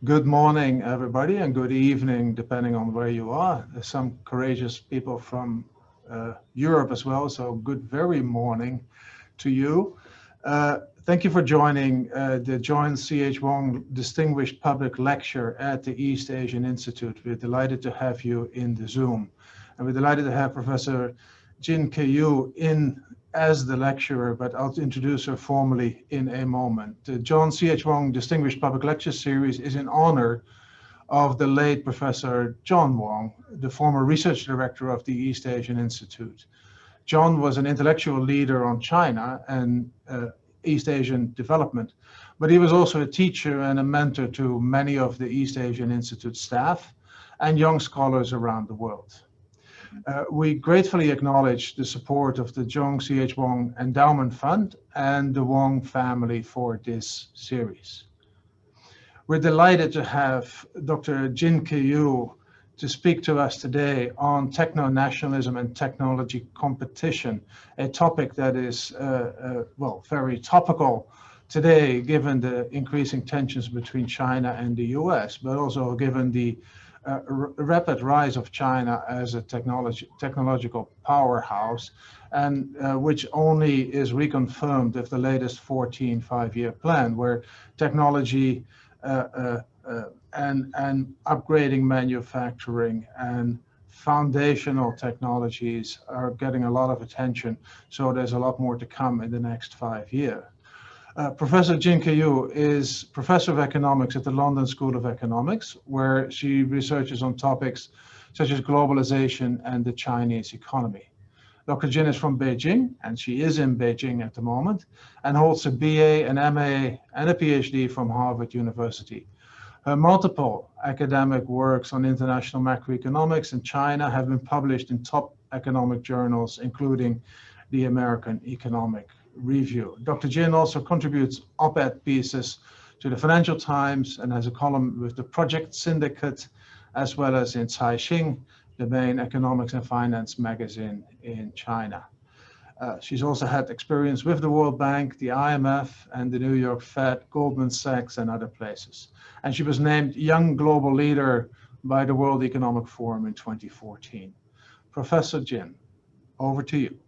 Good morning, everybody, and good evening, depending on where you are. There's some courageous people from Europe as well, so good very morning to you. Thank you for joining the John C.H. Wong Distinguished Public Lecture at the East Asian Institute. We're delighted to have you in the Zoom. And we're delighted to have Professor Jin Keyu in as the lecturer, but I'll introduce her formally in a moment. The John C.H. Wong Distinguished Public Lecture Series is in honor of the late Professor John Wong, the former research director of the East Asian Institute. John was an intellectual leader on China and East Asian development, but he was also a teacher and a mentor to many of the East Asian Institute staff and young scholars around the world. We gratefully acknowledge the support of the John C.H. Wong Endowment Fund and the Wong family for this series. We're delighted to have Dr. Jin Keyu to speak to us today on techno-nationalism and technology competition, a topic that is, well, very topical today, given the increasing tensions between China and the US, but also given the rapid rise of China as a technological powerhouse, and which only is reconfirmed with the latest 14 five-year plan, where technology and upgrading manufacturing and foundational technologies are getting a lot of attention. So there's a lot more to come in the next 5 years. Professor Jin Keyu is Professor of Economics at the London School of Economics, where she researches on topics such as globalization and the Chinese economy. Dr. Jin is from Beijing, and she is in Beijing at the moment, and holds a BA, an MA, and a PhD from Harvard University. Her multiple academic works on international macroeconomics and China have been published in top economic journals, including the American Economic Review. Dr. Jin also contributes op-ed pieces to the Financial Times and has a column with the Project Syndicate, as well as in Caixin, the main economics and finance magazine in China. She's also had experience with the World Bank, the IMF, and the New York Fed, Goldman Sachs, and other places. And she was named Young Global Leader by the World Economic Forum in 2014. Professor Jin, over to you.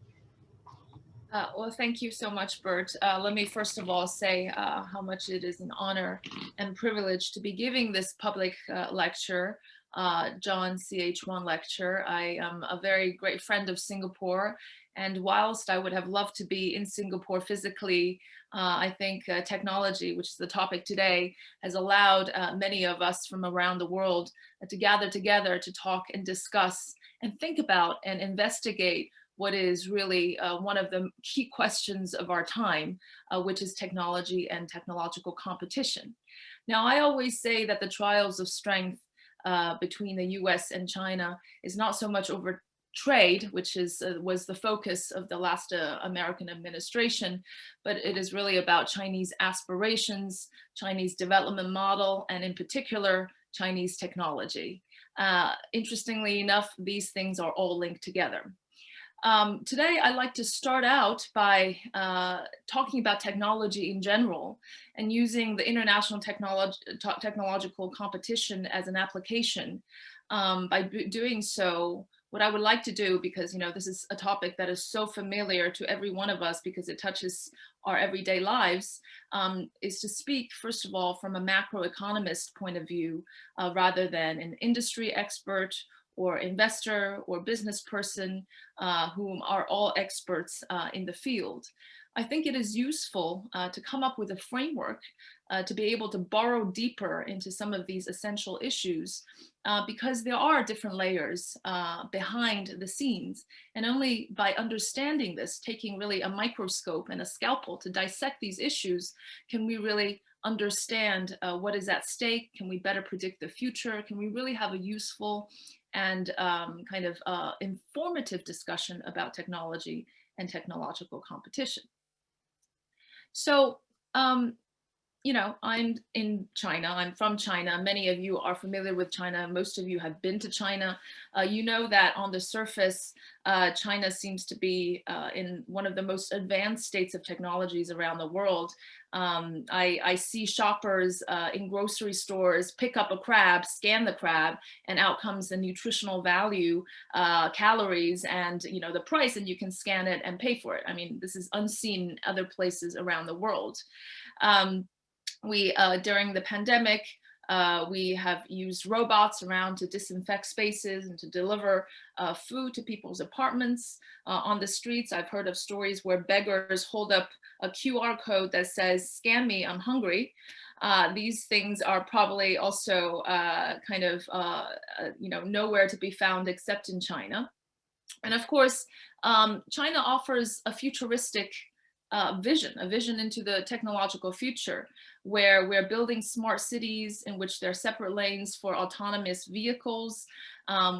Well, thank you so much, Bert. Let me first of all say how much it is an honor and privilege to be giving this public lecture, John C.H. Wong lecture. I am a very great friend of Singapore, and whilst I would have loved to be in Singapore physically, I think technology, which is the topic today, has allowed many of us from around the world to gather together to talk and discuss and think about and investigate what is really one of the key questions of our time, which is technology and technological competition. Now, I always say that the trials of strength between the US and China is not so much over trade, which was the focus of the last American administration, but it is really about Chinese aspirations, Chinese development model, and in particular, Chinese technology. Interestingly enough, these things are all linked together. Today, I'd like to start out by talking about technology in general and using the international technological competition as an application. By doing so, what I would like to do, because this is a topic that is so familiar to every one of us because it touches our everyday lives, is to speak, first of all, from a macroeconomist point of view, rather than an industry expert or investor or business person, whom are all experts in the field. I think it is useful to come up with a framework to be able to borrow deeper into some of these essential issues, because there are different layers behind the scenes. And only by understanding this, taking really a microscope and a scalpel to dissect these issues, can we really understand what is at stake? Can we better predict the future? Can we really have a useful and kind of informative discussion about technology and technological competition? So you know, I'm in China, I'm from China. Many of you are familiar with China. Most of you have been to China. You know that on the surface, China seems to be in one of the most advanced states of technologies around the world. I see shoppers in grocery stores pick up a crab, scan the crab, and out comes the nutritional value, calories, and you know the price, and you can scan it and pay for it. I mean, this is unseen in other places around the world. During the pandemic, we have used robots around to disinfect spaces and to deliver food to people's apartments. On the streets, I've heard of stories where beggars hold up a QR code that says, "Scan me, I'm hungry." These things are probably also you know, nowhere to be found except in China. And of course, China offers a futuristic vision, a vision into the technological future, where we're building smart cities in which there are separate lanes for autonomous vehicles,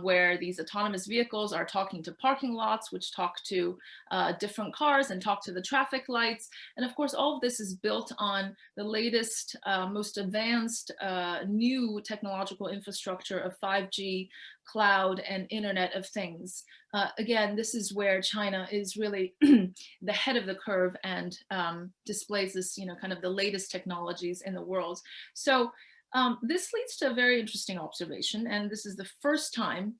where these autonomous vehicles are talking to parking lots, which talk to different cars and talk to the traffic lights. And of course, all of this is built on the latest, most advanced new technological infrastructure of 5G, cloud, and Internet of Things. Again, this is where China is really the head of the curve and displays this, you know, kind of the latest technologies in the world. So this leads to a very interesting observation, and this is the first time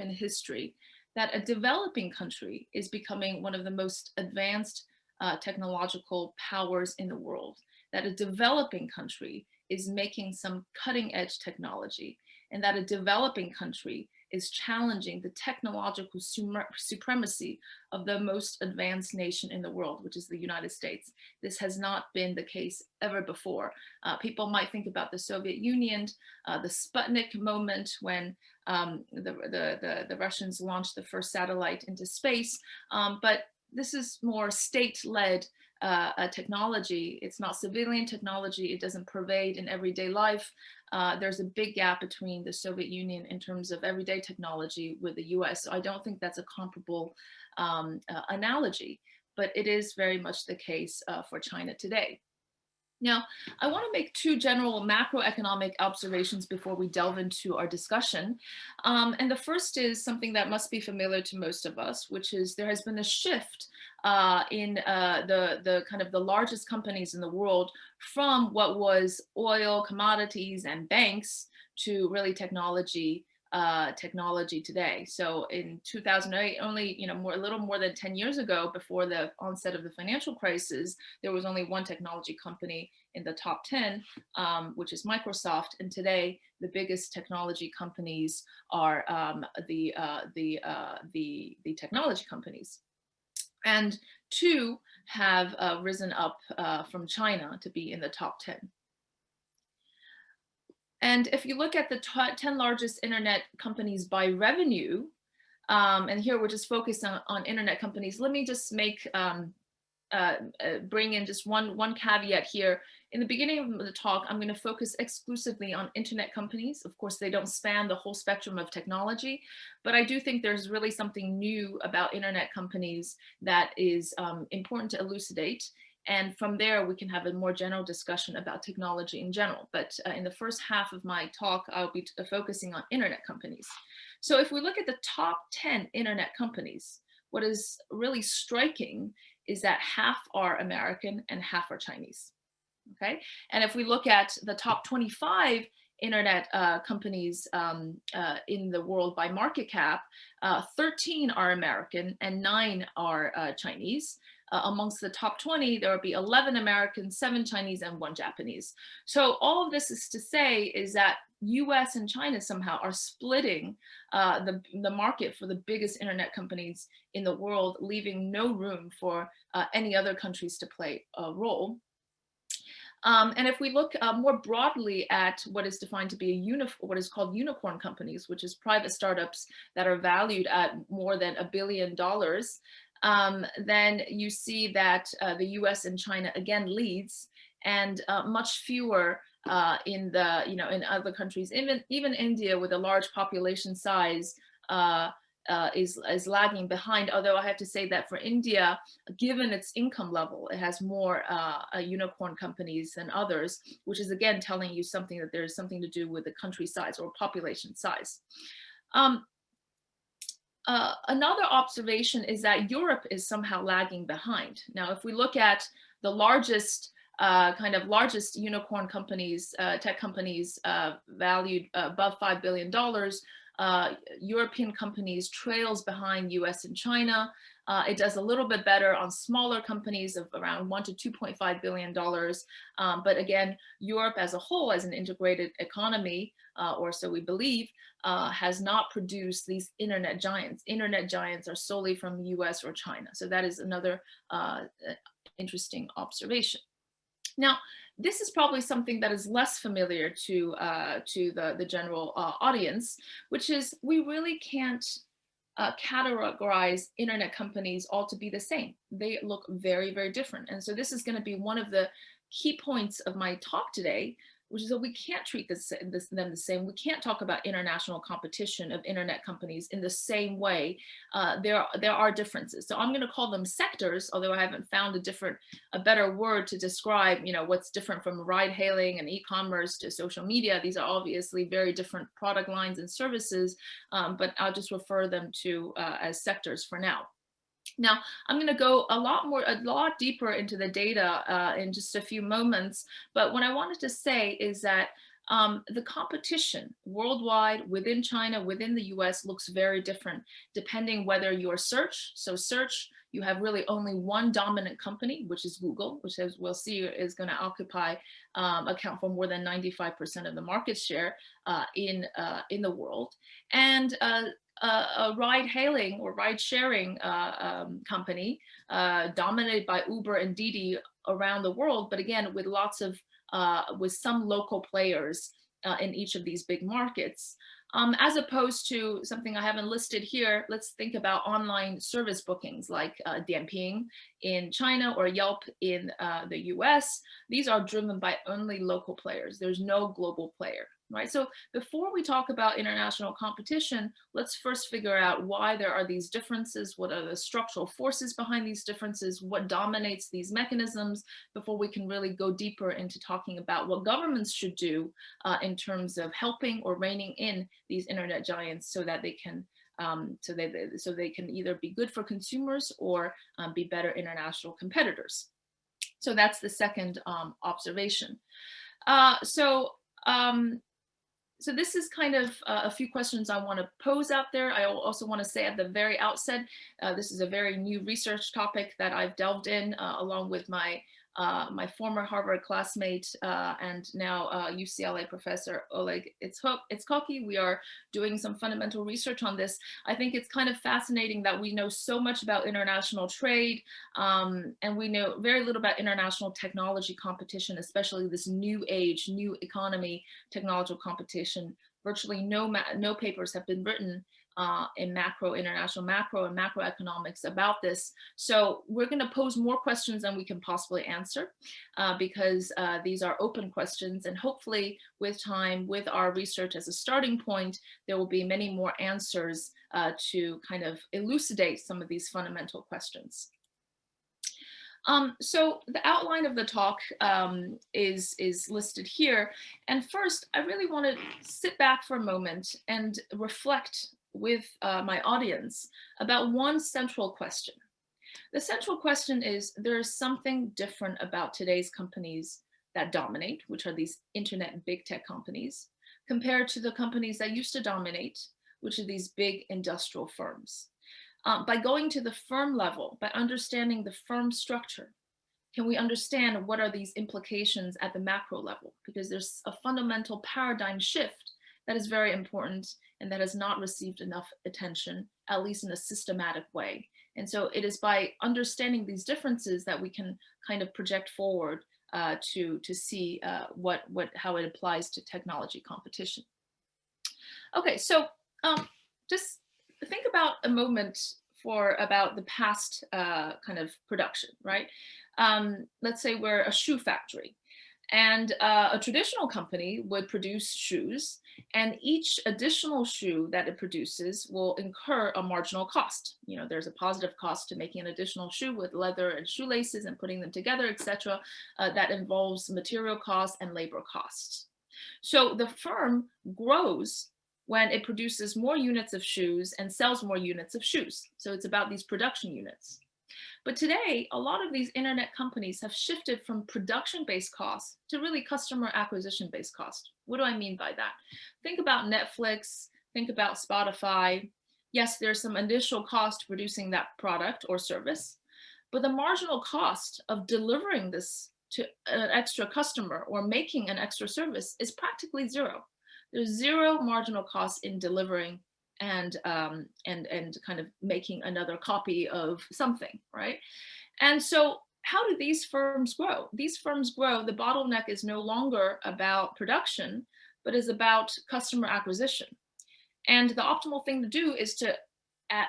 in history that a developing country is becoming one of the most advanced technological powers in the world, that a developing country is making some cutting edge technology, and that a developing country is challenging the technological supremacy of the most advanced nation in the world, which is the United States. This has not been the case ever before. People might think about the Soviet Union, the Sputnik moment when the Russians launched the first satellite into space, but this is more state-led technology. It's not civilian technology. It doesn't pervade in everyday life. There's a big gap between the Soviet Union in terms of everyday technology with the US. So I don't think that's a comparable analogy, but it is very much the case for China today. Now, I want to make two general macroeconomic observations before we delve into our discussion. And the first is something that must be familiar to most of us, which is there has been a shift in the kind of the largest companies in the world from what was oil, commodities, and banks to really technology today. So in 2008, only, you know, a little more than 10 years ago, before the onset of the financial crisis, there was only one technology company in the top 10, which is Microsoft. And today, the biggest technology companies are the technology companies. And two have risen up from China to be in the top 10. And if you look at the 10 largest internet companies by revenue, and here we're just focused on internet companies, let me just make bring in just one caveat here. In the beginning of the talk, I'm going to focus exclusively on internet companies. Of course, they don't span the whole spectrum of technology, but I do think there's really something new about internet companies that is important to elucidate. And from there, we can have a more general discussion about technology in general. But in the first half of my talk, I'll be focusing on internet companies. So if we look at the top 10 internet companies, what is really striking is that half are American and half are Chinese. Okay, and if we look at the top 25 internet companies in the world by market cap, 13 are American and 9 are Chinese. Amongst the top 20, there will be 11 American, 7 Chinese, and 1 Japanese. So all of this is to say is that US and China somehow are splitting the market for the biggest internet companies in the world, leaving no room for any other countries to play a role. And if we look more broadly at what is defined to be what is called unicorn companies, which is private startups that are valued at more than $1 billion, then you see that the US and China again leads, and much fewer in the, in other countries, even India with a large population size, is lagging behind. Although I have to say that for India, given its income level, it has more unicorn companies than others, which is again telling you something that there's something to do with the country size or population size. Another observation is that Europe is somehow lagging behind. Now, if we look at the largest largest unicorn companies, tech companies valued above $5 billion, European companies trails behind US and China. It does a little bit better on smaller companies of around $1 to $2.5 billion. But again, Europe as a whole, as an integrated economy, or so we believe, has not produced these internet giants. Internet giants are solely from the US or China. So that is another interesting observation. Now, this is probably something that is less familiar to the general audience, which is we really can't categorize internet companies all to be the same. They look very, very different. And so this is going to be one of the key points of my talk today, which is that we can't treat them the same. We can't talk about international competition of internet companies in the same way. There are differences. So I'm going to call them sectors, although I haven't found a better word to describe, what's different from ride hailing and e-commerce to social media. These are obviously very different product lines and services, but I'll just refer them to as sectors for now. Now, I'm going to go a lot deeper into the data in just a few moments. But what I wanted to say is that the competition worldwide, within China, within the US, looks very different depending whether you're search. So search, you have really only one dominant company, which is Google, which, as we'll see, is going to account for more than 95% of the market share in the world. And a ride hailing or ride sharing company dominated by Uber and Didi around the world, but again, with some local players in each of these big markets. As opposed to something I haven't listed here, let's think about online service bookings like Dianping in China or Yelp in the US. These are driven by only local players. There's no global player. Right. So before we talk about international competition, let's first figure out why there are these differences. What are the structural forces behind these differences? What dominates these mechanisms before we can really go deeper into talking about what governments should do in terms of helping or reining in these internet giants so that they can so they can either be good for consumers or be better international competitors. So that's the second observation. So this is kind of a few questions I want to pose out there. I also want to say at the very outset, this is a very new research topic that I've delved in along with my former Harvard classmate and now UCLA professor Oleg Itzkoki. We are doing some fundamental research on this. I think it's kind of fascinating that we know so much about international trade and we know very little about international technology competition, especially this new age, new economy technological competition. Virtually no papers have been written in international macro and macroeconomics about this. So we're going to pose more questions than we can possibly answer because these are open questions, and hopefully with time, with our research as a starting point, there will be many more answers to kind of elucidate some of these fundamental questions. So the outline of the talk is listed here. And first, I really want to sit back for a moment and reflect with my audience about one central question. The central question is, there is something different about today's companies that dominate, which are these internet big tech companies, compared to the companies that used to dominate, which are these big industrial firms. By going to the firm level, by understanding the firm structure, can we understand what are these implications at the macro level? Because there's a fundamental paradigm shift that is very important and that has not received enough attention, at least in a systematic way. And so it is by understanding these differences that we can kind of project forward to see how it applies to technology competition. Okay, so just think about a moment about the past kind of production, right? Let's say we're a shoe factory. And a traditional company would produce shoes, and each additional shoe that it produces will incur a marginal cost. You know, there's a positive cost to making an additional shoe with leather and shoelaces and putting them together, etc. That involves material costs and labor costs. So the firm grows when it produces more units of shoes and sells more units of shoes. So it's about these production units. But today, a lot of these internet companies have shifted from production-based costs to really customer acquisition-based cost. What do I mean by that? Think about Netflix, think about Spotify. Yes, there's some initial cost producing that product or service, but the marginal cost of delivering this to an extra customer or making an extra service is practically zero. There's zero marginal cost in delivering and kind of making another copy of something, right? And so how do these firms grow? These firms grow, the bottleneck is no longer about production, but is about customer acquisition. And the optimal thing to do is to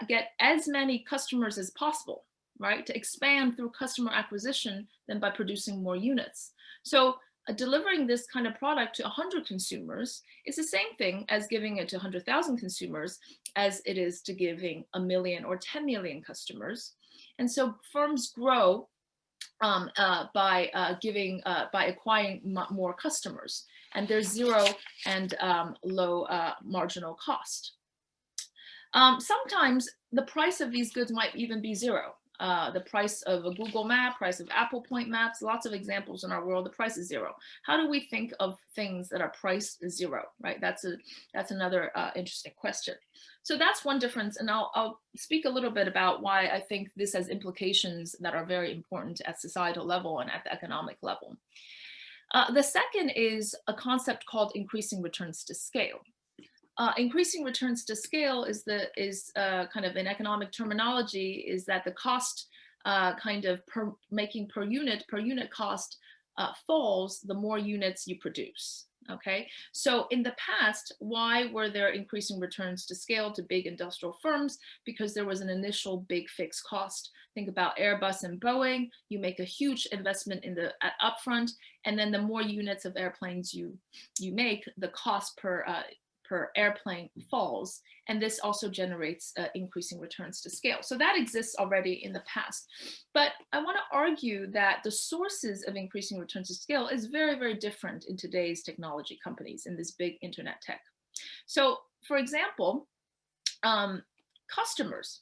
get as many customers as possible, right? To expand through customer acquisition than by producing more units. So delivering this kind of product to 100 consumers is the same thing as giving it to 100,000 consumers as it is to giving 1 million or 10 million customers. And so firms grow by acquiring more customers, and there's zero and low marginal cost. Sometimes the price of these goods might even be zero. The price of a Google map, price of Apple Point maps, lots of examples in our world, the price is zero. How do we think of things that are priced zero, right? That's another interesting question. So that's one difference, and I'll speak a little bit about why I think this has implications that are very important at societal level and at the economic level. The second is a concept called increasing returns to scale. Increasing returns to scale is kind of in economic terminology is that the cost kind of making per unit cost falls the more units you produce. Okay, so in the past, why were there increasing returns to scale to big industrial firms? Because there was an initial big fixed cost. Think about Airbus and Boeing. You make a huge investment in the upfront, and then the more units of airplanes you make, the cost per airplane falls, and this also generates increasing returns to scale. So that exists already in the past. But I want to argue that the sources of increasing returns to scale is very, very different in today's technology companies, in this big internet tech. So for example, customers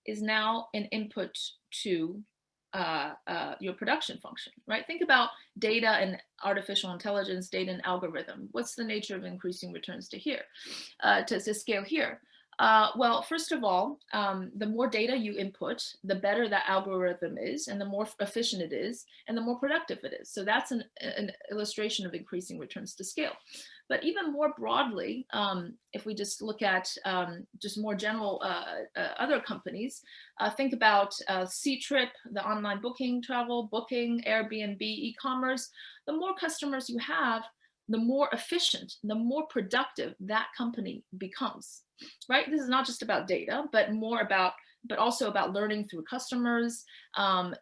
is now an input to your production function, right? Think about data and artificial intelligence, data and algorithm. What's the nature of increasing returns to scale here? Well, first of all, the more data you input, the better that algorithm is, and the more efficient it is, and the more productive it is. So that's an illustration of increasing returns to scale. But even more broadly, if we just look at just more general other companies, think about Ctrip, the online booking, travel booking, Airbnb, e-commerce. The more customers you have, the more efficient, the more productive that company becomes, right? This is not just about data, but also about learning through customers.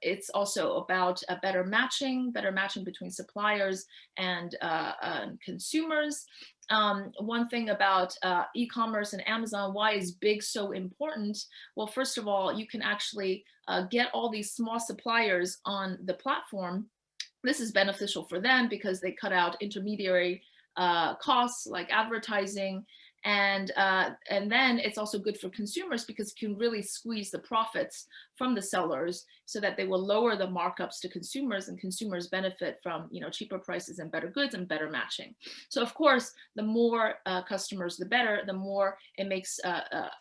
It's also about a better matching between suppliers and consumers. One thing about e-commerce and Amazon, why is big so important? Well, first of all, you can actually get all these small suppliers on the platform. This is beneficial for them because they cut out intermediary costs like advertising. And then it's also good for consumers because you can really squeeze the profits from the sellers so that they will lower the markups to consumers, and consumers benefit from cheaper prices and better goods and better matching. So of course, the more customers, the better, the more it makes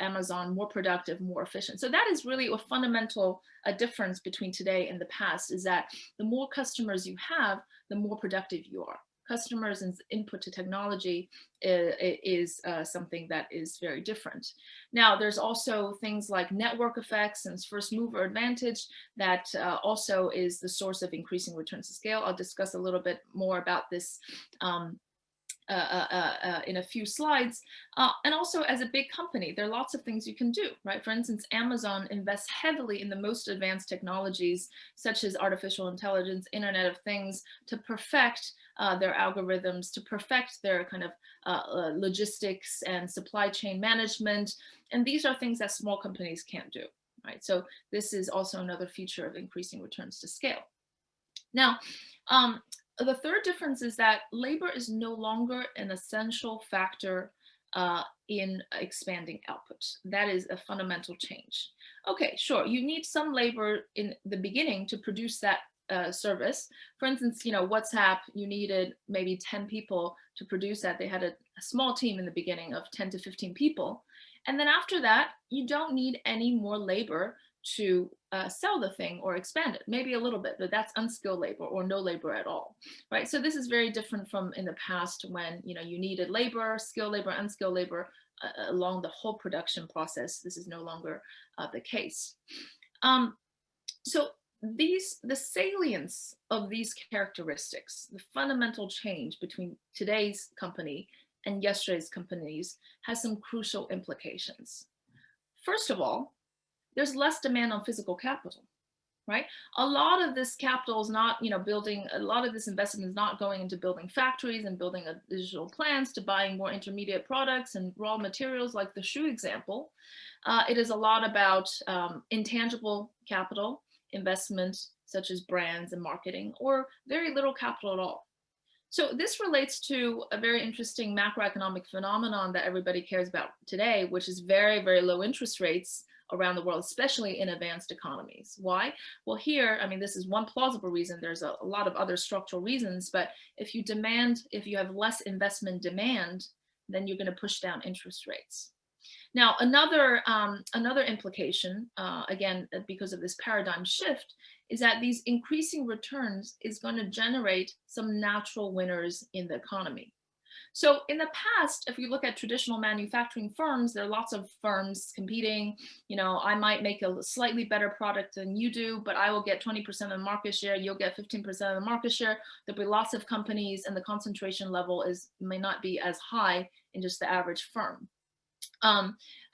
Amazon more productive, more efficient. So that is really a fundamental difference between today and the past, is that the more customers you have, the more productive you are. Customers and input to technology is something that is very different. Now, there's also things like network effects and first mover advantage that also is the source of increasing returns to scale. I'll discuss a little bit more about this in a few slides. And also as a big company, there are lots of things you can do, right? For instance, Amazon invests heavily in the most advanced technologies, such as artificial intelligence, Internet of Things, to perfect their algorithms, to perfect their kind of logistics and supply chain management. And these are things that small companies can't do, right? So this is also another feature of increasing returns to scale. Now, the third difference is that labor is no longer an essential factor in expanding output. That is a fundamental change. Okay, sure, you need some labor in the beginning to produce that service. For instance, WhatsApp, you needed maybe 10 people to produce that. They had a small team in the beginning of 10 to 15 people. And then after that, you don't need any more labor to sell the thing or expand it, maybe a little bit, but that's unskilled labor or no labor at all, right? So this is very different from in the past when you needed labor, skilled labor, unskilled labor along the whole production process. This is no longer the case. So the salience of these characteristics, the fundamental change between today's company and yesterday's companies has some crucial implications. First of all, there's less demand on physical capital, right? A lot of this capital is not, building, a lot of this investment is not going into building factories and building digital plants to buying more intermediate products and raw materials like the shoe example. It is a lot about intangible capital investment, such as brands and marketing, or very little capital at all. So this relates to a very interesting macroeconomic phenomenon that everybody cares about today, which is very, very low interest rates around the world, especially in advanced economies. Why? Well, here, this is one plausible reason. There's a lot of other structural reasons, but if you have less investment demand, then you're going to push down interest rates. Now, another implication, again, because of this paradigm shift, is that these increasing returns is going to generate some natural winners in the economy. So in the past, if you look at traditional manufacturing firms, there are lots of firms competing. I might make a slightly better product than you do, but I will get 20% of the market share. You'll get 15% of the market share. There'll be lots of companies, and the concentration level may not be as high in just the average firm.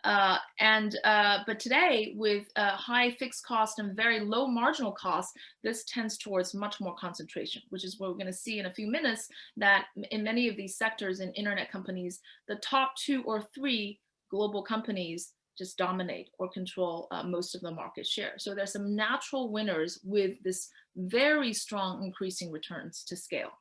But today, with high fixed cost and very low marginal cost, this tends towards much more concentration, which is what we're going to see in a few minutes, that in many of these sectors in internet companies, the top 2 or 3 global companies just dominate or control most of the market share. So there's some natural winners with this very strong increasing returns to scale.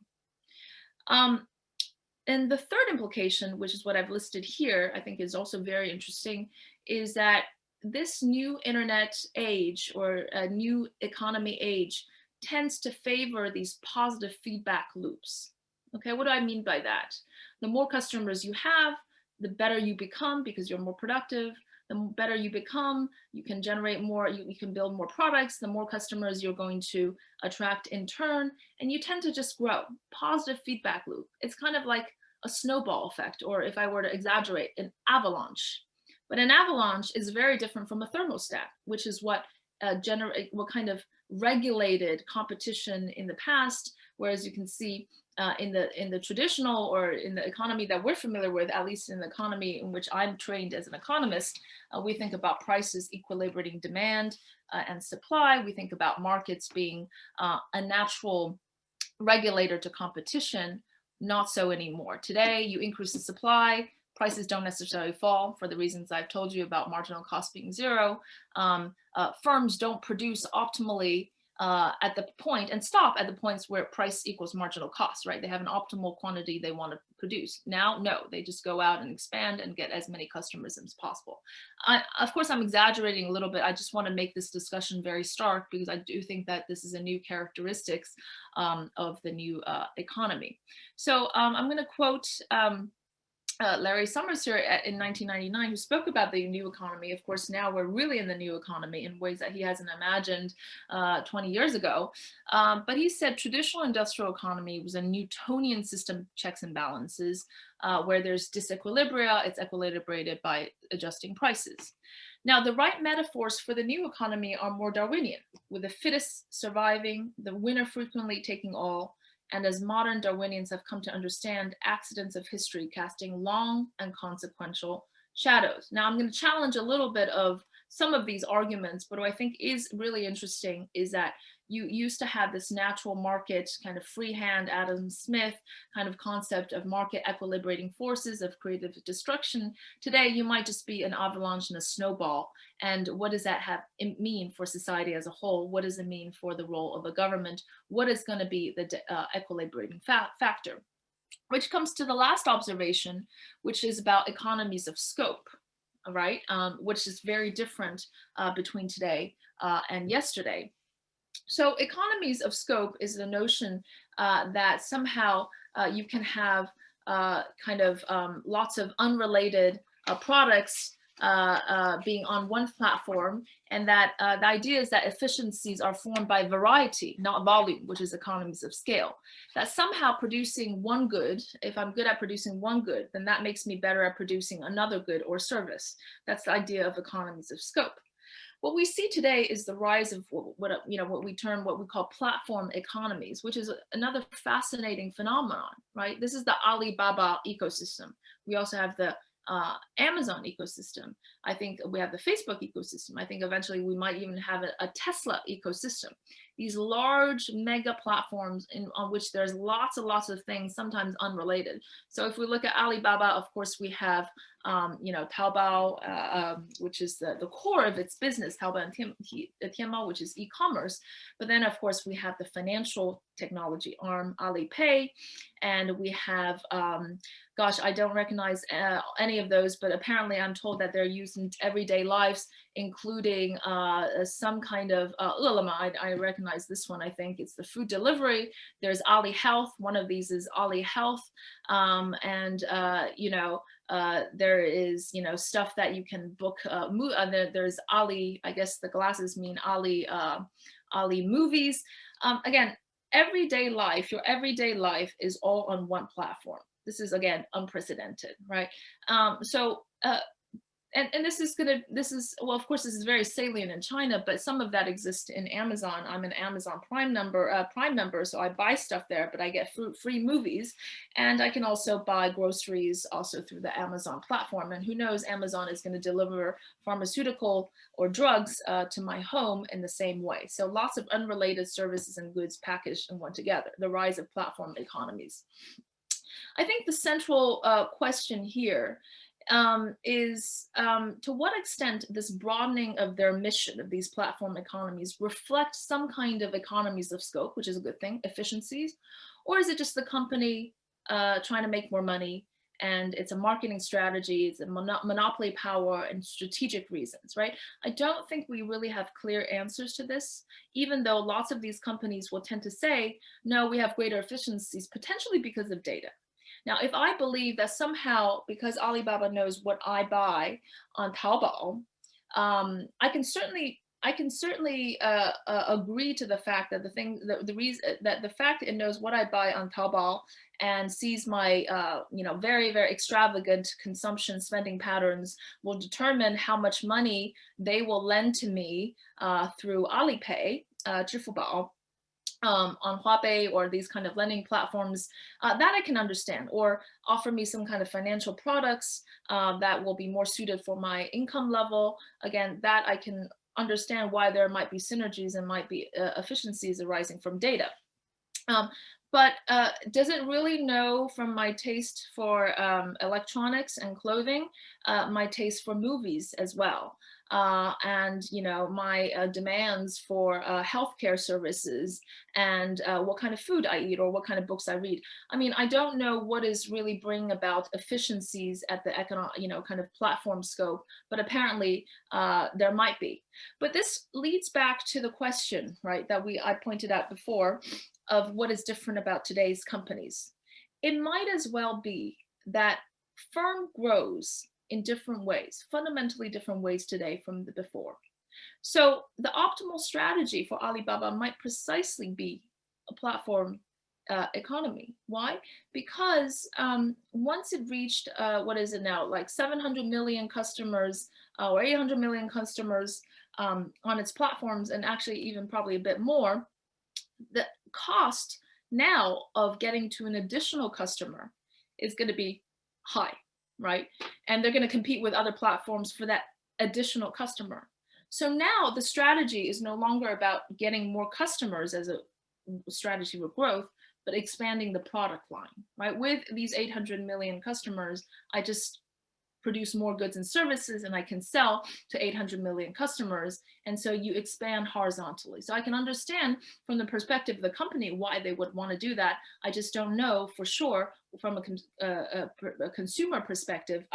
And the third implication, which is what I've listed here, I think is also very interesting, is that this new internet age or a new economy age tends to favor these positive feedback loops. Okay, what do I mean by that? The more customers you have, the better you become because you're more productive. The better you become, you can generate more, you can build more products, the more customers you're going to attract in turn, and you tend to just grow. Positive feedback loop. It's kind of like a snowball effect, or if I were to exaggerate, an avalanche. But an avalanche is very different from a thermostat, which is what kind of regulated competition in the past, whereas you can see in the traditional or in the economy that we're familiar with, at least in the economy in which I'm trained as an economist, we think about prices equilibrating demand and supply. We think about markets being a natural regulator to competition. Not so anymore. Today, you increase the supply, prices don't necessarily fall for the reasons I've told you about marginal cost being zero. Firms don't produce optimally at the point and stop at the points where price equals marginal cost, right? They have an optimal quantity they want to produce. Now, no, they just go out and expand and get as many customers as possible. Of course, I'm exaggerating a little bit. I just want to make this discussion very stark because I do think that this is a new characteristics of the new economy. So I'm going to quote Larry Summers here in 1999, who spoke about the new economy. Of course, now we're really in the new economy in ways that he hasn't imagined 20 years ago. But he said traditional industrial economy was a Newtonian system of checks and balances where there's disequilibria, it's equilibrated by adjusting prices. Now, the right metaphors for the new economy are more Darwinian, with the fittest surviving, the winner frequently taking all, and as modern Darwinians have come to understand, accidents of history casting long and consequential shadows. Now, I'm going to challenge a little bit of some of these arguments, but what I think is really interesting is that you used to have this natural market kind of freehand Adam Smith kind of concept of market equilibrating forces of creative destruction. Today, you might just be an avalanche and a snowball. And what does that mean for society as a whole? What does it mean for the role of a government? What is going to be the equilibrating factor? Which comes to the last observation, which is about economies of scope, all right, which is very different between today and yesterday. So economies of scope is the notion that somehow you can have kind of lots of unrelated products being on one platform, and that the idea is that efficiencies are formed by variety, not volume, which is economies of scale. That somehow producing one good, if I'm good at producing one good, then that makes me better at producing another good or service. That's the idea of economies of scope. What we see today is the rise of what we call platform economies, which is another fascinating phenomenon, right? This is the Alibaba ecosystem. We also have the Amazon ecosystem. I think we have the Facebook ecosystem. I think eventually we might even have a Tesla ecosystem. These large mega platforms on which there's lots and lots of things, sometimes unrelated. So if we look at Alibaba, of course, we have Taobao, which is the core of its business, Taobao and Tianmao, which is e-commerce. But then, of course, we have the financial technology arm, Alipay, and we have, gosh, I don't recognize any of those, but apparently I'm told that they're used in everyday lives, including some kind of I recognize this one. I think it's the food delivery. There's Ali Health. One of these is Ali Health, and there is stuff that you can book. There's Ali. I guess the glasses mean Ali. Ali Movies. Again, everyday life. Your everyday life is all on one platform. This is, again, unprecedented, right? And this is, well, of course, this is very salient in China, but some of that exists in Amazon. I'm an Amazon Prime member, so I buy stuff there, but I get free movies, and I can also buy groceries also through the Amazon platform. And who knows, Amazon is going to deliver pharmaceutical or drugs to my home in the same way. So lots of unrelated services and goods packaged in one together. The rise of platform economies. I think the central question here is to what extent this broadening of their mission of these platform economies reflect some kind of economies of scope, which is a good thing, efficiencies, or is it just the company trying to make more money, and it's a marketing strategy, it's a monopoly power and strategic reasons, right? I don't think we really have clear answers to this, even though lots of these companies will tend to say, no, we have greater efficiencies, potentially because of data. Now, if I believe that somehow, because Alibaba knows what I buy on Taobao, I can certainly agree to the fact that the reason that the fact it knows what I buy on Taobao and sees my very, very extravagant consumption spending patterns will determine how much money they will lend to me through Alipay, 支付宝. On Huabei or these kind of lending platforms, that I can understand, or offer me some kind of financial products that will be more suited for my income level. Again, that I can understand why there might be synergies and might be efficiencies arising from data. But does it really know from my taste for electronics and clothing, my taste for movies as well? And my demands for healthcare services, and what kind of food I eat or what kind of books I read. I mean, I don't know what is really bringing about efficiencies at the kind of platform scope, but apparently there might be. But this leads back to the question, right, that I pointed out before, of what is different about today's companies. It might as well be that firm grows in different ways, fundamentally different ways today from the before. So the optimal strategy for Alibaba might precisely be a platform economy. Why? Because once it reached, what is it now, like 700 million customers or 800 million customers on its platforms, and actually even probably a bit more, the cost now of getting to an additional customer is going to be high, right? And they're going to compete with other platforms for that additional customer. So now the strategy is no longer about getting more customers as a strategy for growth, but expanding the product line, right? With these 800 million customers, I just produce more goods and services and I can sell to 800 million customers. And so you expand horizontally. So I can understand from the perspective of the company why they would want to do that. I just don't know for sure from a consumer perspective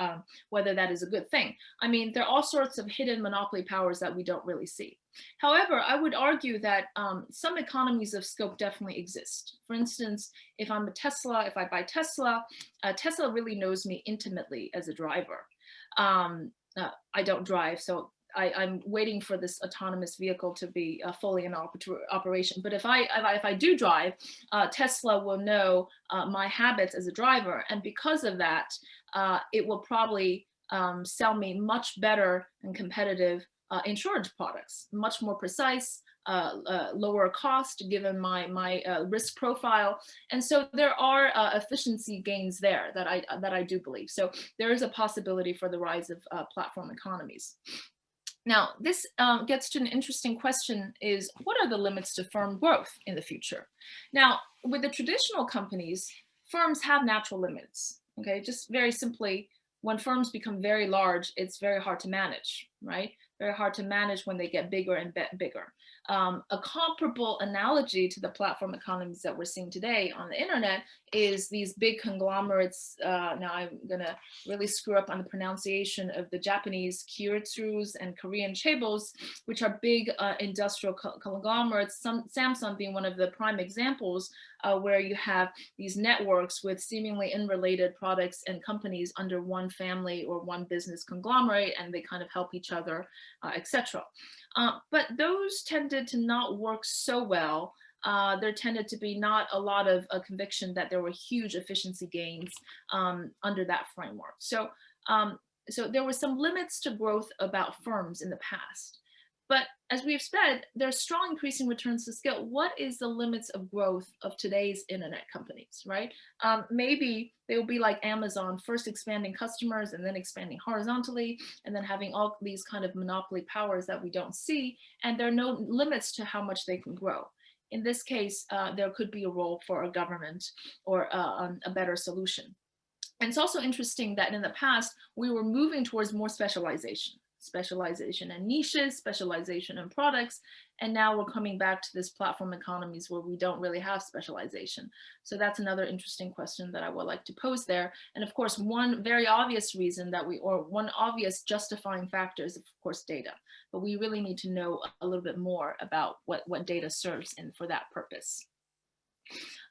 whether that is a good thing. I mean, there are all sorts of hidden monopoly powers that we don't really see. However, I would argue that some economies of scope definitely exist. For instance, if I'm a Tesla, if I buy Tesla, Tesla really knows me intimately as a driver. I don't drive, so I'm waiting for this autonomous vehicle to be fully in operation. But if I do drive, Tesla will know my habits as a driver, and because of that, it will probably sell me much better and competitive insurance products, much more precise, lower cost given my risk profile. And so there are efficiency gains there that I do believe. So there is a possibility for the rise of platform economies. Now, this gets to an interesting question is, what are the limits to firm growth in the future? Now, with the traditional companies, firms have natural limits, okay? Just very simply, when firms become very large, it's very hard to manage, right? Very hard to manage when they get bigger and bigger. A comparable analogy to the platform economies that we're seeing today on the internet is these big conglomerates. Now I'm gonna really screw up on the pronunciation of the Japanese Kyoritsus and Korean chaebols, which are big industrial conglomerates, Samsung being one of the prime examples, where you have these networks with seemingly unrelated products and companies under one family or one business conglomerate, and they kind of help each other, etc. But those tended to not work so well. There tended to be not a lot of conviction that there were huge efficiency gains under that framework. So, so there were some limits to growth about firms in the past. But as we've said, there's strong increasing returns to scale. What is the limits of growth of today's internet companies, right? Maybe they will be like Amazon, first expanding customers and then expanding horizontally, and then having all these kind of monopoly powers that we don't see, and there are no limits to how much they can grow. In this case, there could be a role for a government or a better solution. And it's also interesting that in the past, we were moving towards more specialization in niches, specialization in products, and now we're coming back to this platform economies where we don't really have specialization. So that's another interesting question that I would like to pose there. And of course, one very obvious reason that one obvious justifying factor is of course data, but we really need to know a little bit more about what data serves and for that purpose.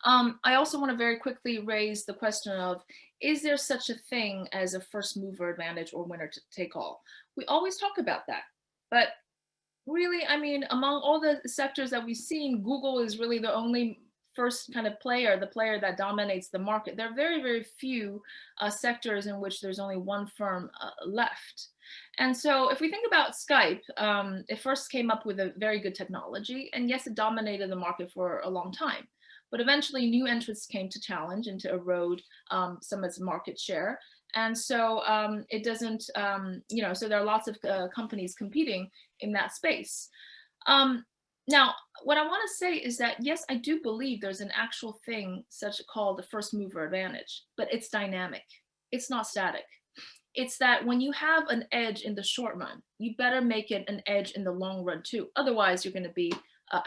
I also want to very quickly raise the question of, is there such a thing as a first mover advantage or winner take all? We always talk about that, but really, I mean, among all the sectors that we've seen, Google is really the only first kind of player, the player that dominates the market. There are very, very few sectors in which there's only one firm left. And so if we think about Skype, it first came up with a very good technology, and yes, it dominated the market for a long time. But eventually new entrants came to challenge and to erode some of its market share. And so it doesn't, you know, so there are lots of companies competing in that space. Now, what I want to say is that, yes, I do believe there's an actual thing such called the first mover advantage, but it's dynamic. It's not static. It's that when you have an edge in the short run, you better make it an edge in the long run too. Otherwise, you're going to be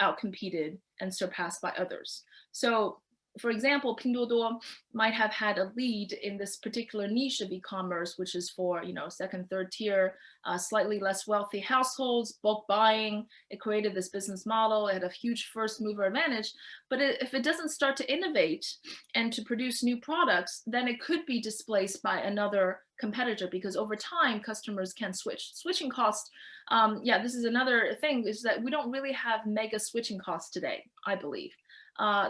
outcompeted and surpassed by others. So, for example, Pinduoduo might have had a lead in this particular niche of e-commerce, which is for, you know, second, third tier, slightly less wealthy households, bulk buying. It created this business model. It had a huge first mover advantage. But if it doesn't start to innovate and to produce new products, then it could be displaced by another competitor, because over time, customers can switch. Switching costs, yeah, this is another thing, is that we don't really have mega switching costs today, I believe.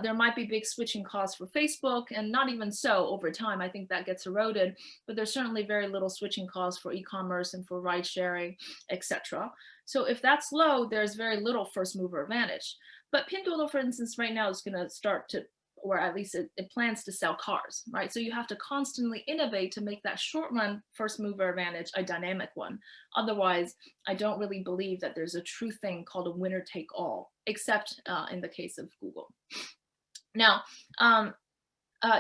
There might be big switching costs for Facebook, and not even so over time. I think that gets eroded, but there's certainly very little switching costs for e-commerce and for ride sharing, etc. So if that's low, there's very little first mover advantage. But Pinduoduo, for instance, right now is going to start to or at least it plans to sell cars, right? So you have to constantly innovate to make that short run first mover advantage a dynamic one. Otherwise, I don't really believe that there's a true thing called a winner take all, except in the case of Google. Now,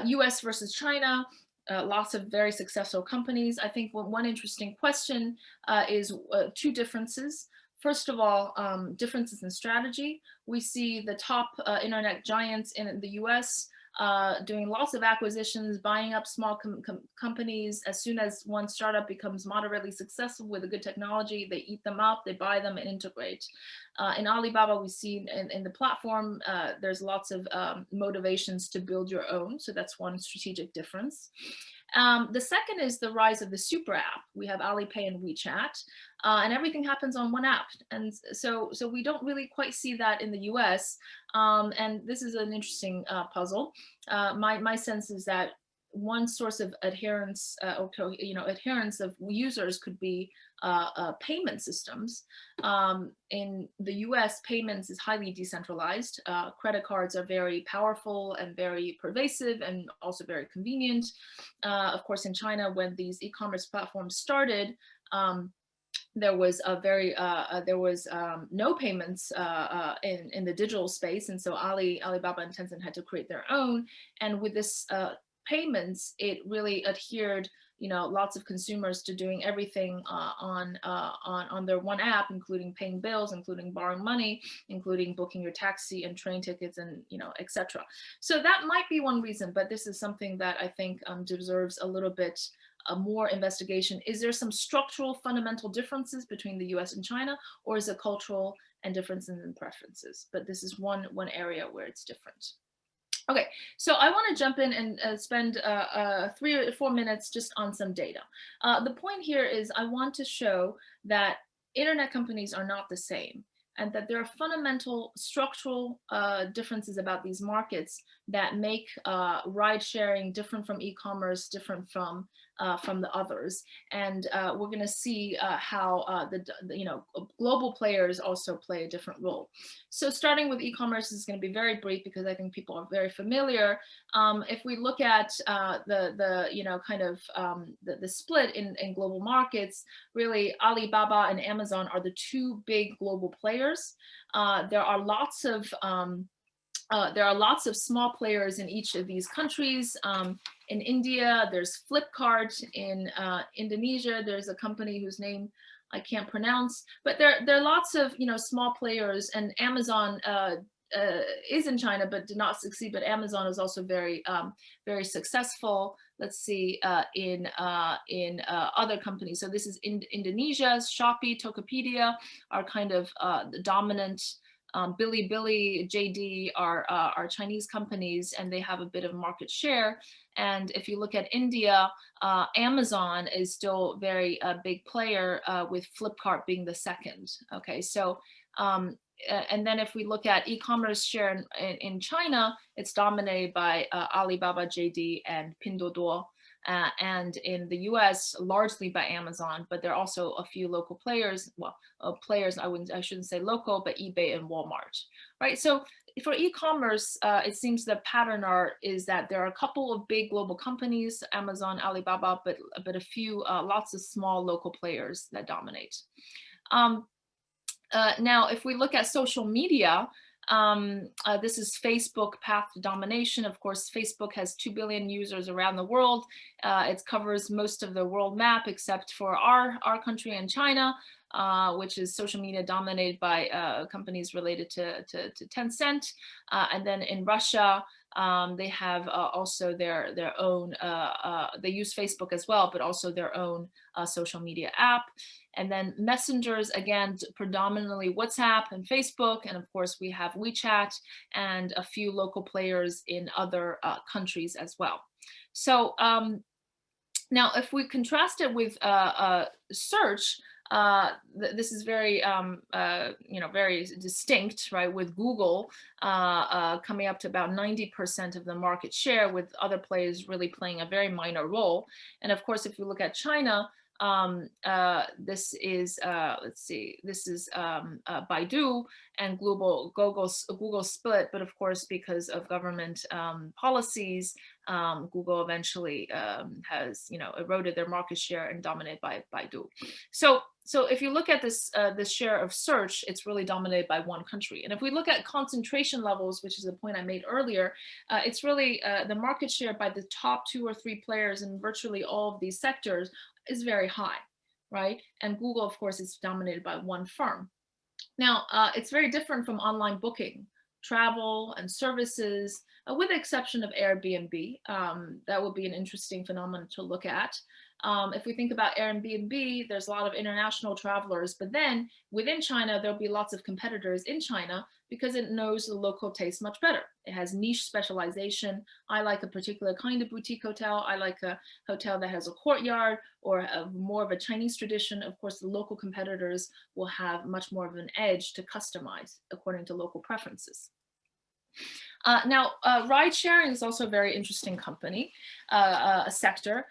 US versus China, lots of very successful companies. I think one interesting question is two differences. First of all, differences in strategy. We see the top internet giants in the US doing lots of acquisitions, buying up small companies. As soon as one startup becomes moderately successful with a good technology, they eat them up, they buy them and integrate. In Alibaba, we see in the platform, there's lots of motivations to build your own. So that's one strategic difference. The second is the rise of the super app. We have Alipay and WeChat, and everything happens on one app. And so we don't really quite see that in the US. And this is an interesting puzzle. My sense is that one source of adherence, adherence of users could be payment systems. In the US, payments is highly decentralized. Credit cards are very powerful and very pervasive and also very convenient. Of course, in China, when these e-commerce platforms started, there was no payments in the digital space, and so Alibaba and Tencent had to create their own. And with this payments, it really adhered, lots of consumers to doing everything on their one app, including paying bills, including borrowing money, including booking your taxi and train tickets, and etc. So that might be one reason, but this is something that I think deserves a little bit more investigation. Is there some structural fundamental differences between the US and China, or is it cultural and differences in preferences? But this is one area where it's different. Okay, so I want to jump in and spend 3 or 4 minutes just on some data. The point here is I want to show that internet companies are not the same, and that there are fundamental structural differences about these markets that make ride sharing different from e-commerce, different from the others. And we're going to see how the global players also play a different role. So starting with e-commerce is going to be very brief because I think people are very familiar. If we look at the split in global markets, really Alibaba and Amazon are the two big global players. There are lots of small players in each of these countries. In India, there's Flipkart. In Indonesia, there's a company whose name I can't pronounce. But there are lots of small players, and Amazon is in China but did not succeed. But Amazon is also very very successful. Let's see, in other companies. So this is Indonesia's Shopee, Tokopedia are kind of the dominant. Bilibili, JD are Chinese companies, and they have a bit of market share. And if you look at India, Amazon is still very big player, with Flipkart being the second. Okay, so and then if we look at e-commerce share in China, it's dominated by Alibaba, JD, and Pinduoduo. And in the US, largely by Amazon, but there are also a few local players. Well, players, I shouldn't say local, but eBay and Walmart, right? So for e-commerce, it seems the pattern is that there are a couple of big global companies, Amazon, Alibaba, but a few, lots of small local players that dominate. Now, if we look at social media, this is Facebook path to domination. Of course, Facebook has 2 billion users around the world. It covers most of the world map except for our country and China, which is social media dominated by companies related to Tencent. And then in Russia, they have also their own, they use Facebook as well, but also their own social media app. And then messengers, again, predominantly WhatsApp and Facebook. And of course, we have WeChat and a few local players in other countries as well. So now, if we contrast it with search, this is very, very distinct, right? With Google coming up to about 90% of the market share, with other players really playing a very minor role. And of course, if you look at China, This is, let's see, this is Baidu, and Google split, but of course, because of government policies, Google eventually has, eroded their market share and dominated by Baidu. So if you look at this, the share of search, it's really dominated by one country. And if we look at concentration levels, which is the point I made earlier, it's really the market share by the top 2 or 3 players in virtually all of these sectors is very high, right? And Google, of course, is dominated by one firm. Now, it's very different from online booking, travel, and services, with the exception of Airbnb. That would be an interesting phenomenon to look at. If we think about Airbnb, there's a lot of international travelers, but then within China, there'll be lots of competitors in China because it knows the local taste much better. It has niche specialization. I like a particular kind of boutique hotel. I like a hotel that has a courtyard or more of a Chinese tradition. Of course, the local competitors will have much more of an edge to customize according to local preferences. Now, ride sharing is also a very interesting company, a sector.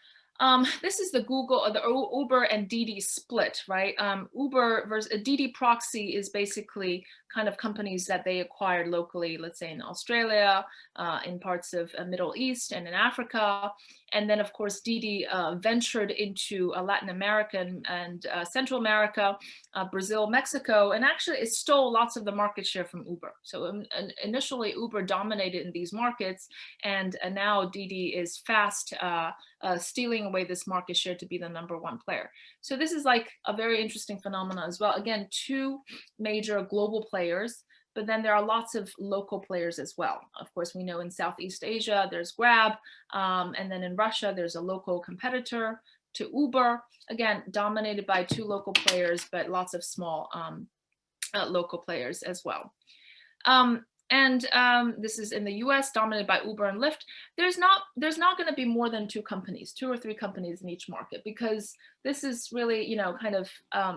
This is the Uber and Didi split, right? Uber versus Didi Proxy is basically kind of companies that they acquired locally, let's say in Australia, in parts of Middle East and in Africa. And then, of course, Didi ventured into Latin America and Central America, Brazil, Mexico, and actually it stole lots of the market share from Uber. So initially, Uber dominated in these markets, and now Didi is fast stealing away this market share to be the #1 player. So this is like a very interesting phenomenon as well. Again, 2 major global players, but then there are lots of local players as well. Of course, we know in Southeast Asia, there's Grab, and then in Russia, there's a local competitor to Uber, again, dominated by 2 local players, but lots of small local players as well. This is in the US, dominated by Uber and Lyft. There's not going to be more than 2 companies, 2 or 3 companies in each market, because this is really, kind of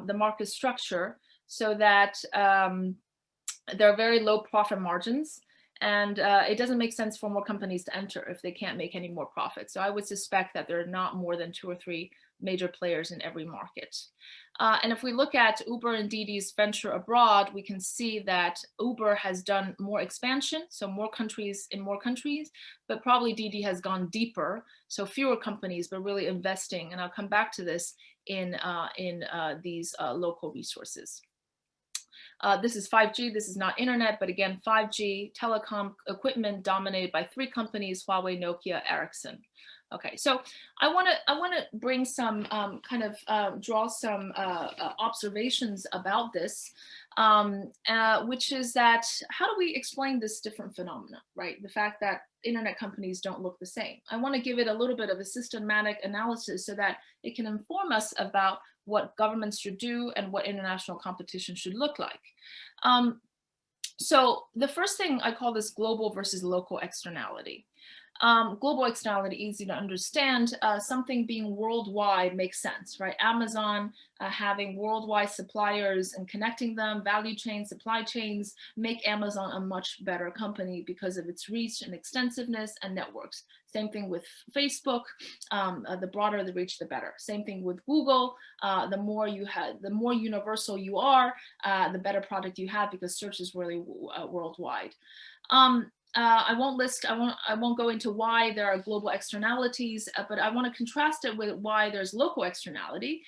the market structure, so that there are very low profit margins, and it doesn't make sense for more companies to enter if they can't make any more profit. So I would suspect that there are not more than 2 or 3 major players in every market. And if we look at Uber and Didi's venture abroad, we can see that Uber has done more expansion, so more countries, but probably Didi has gone deeper, so fewer companies, but really investing. And I'll come back to this in these local resources. This is 5G. This is not internet, but again, 5G telecom equipment dominated by 3 companies: Huawei, Nokia, Ericsson. Okay, so I want to bring some draw some observations about this, which is that how do we explain this different phenomena, right? The fact that internet companies don't look the same. I want to give it a little bit of a systematic analysis so that it can inform us about what governments should do and what international competition should look like. So the first thing, I call this global versus local externality. Global externality, easy to understand. Something being worldwide makes sense, right? Amazon having worldwide suppliers and connecting them, value chains, supply chains, make Amazon a much better company because of its reach and extensiveness and networks. Same thing with Facebook. The broader the reach, the better. Same thing with Google. The more universal you are, the better product you have, because search is really worldwide. I won't go into why there are global externalities, but I want to contrast it with why there's local externality.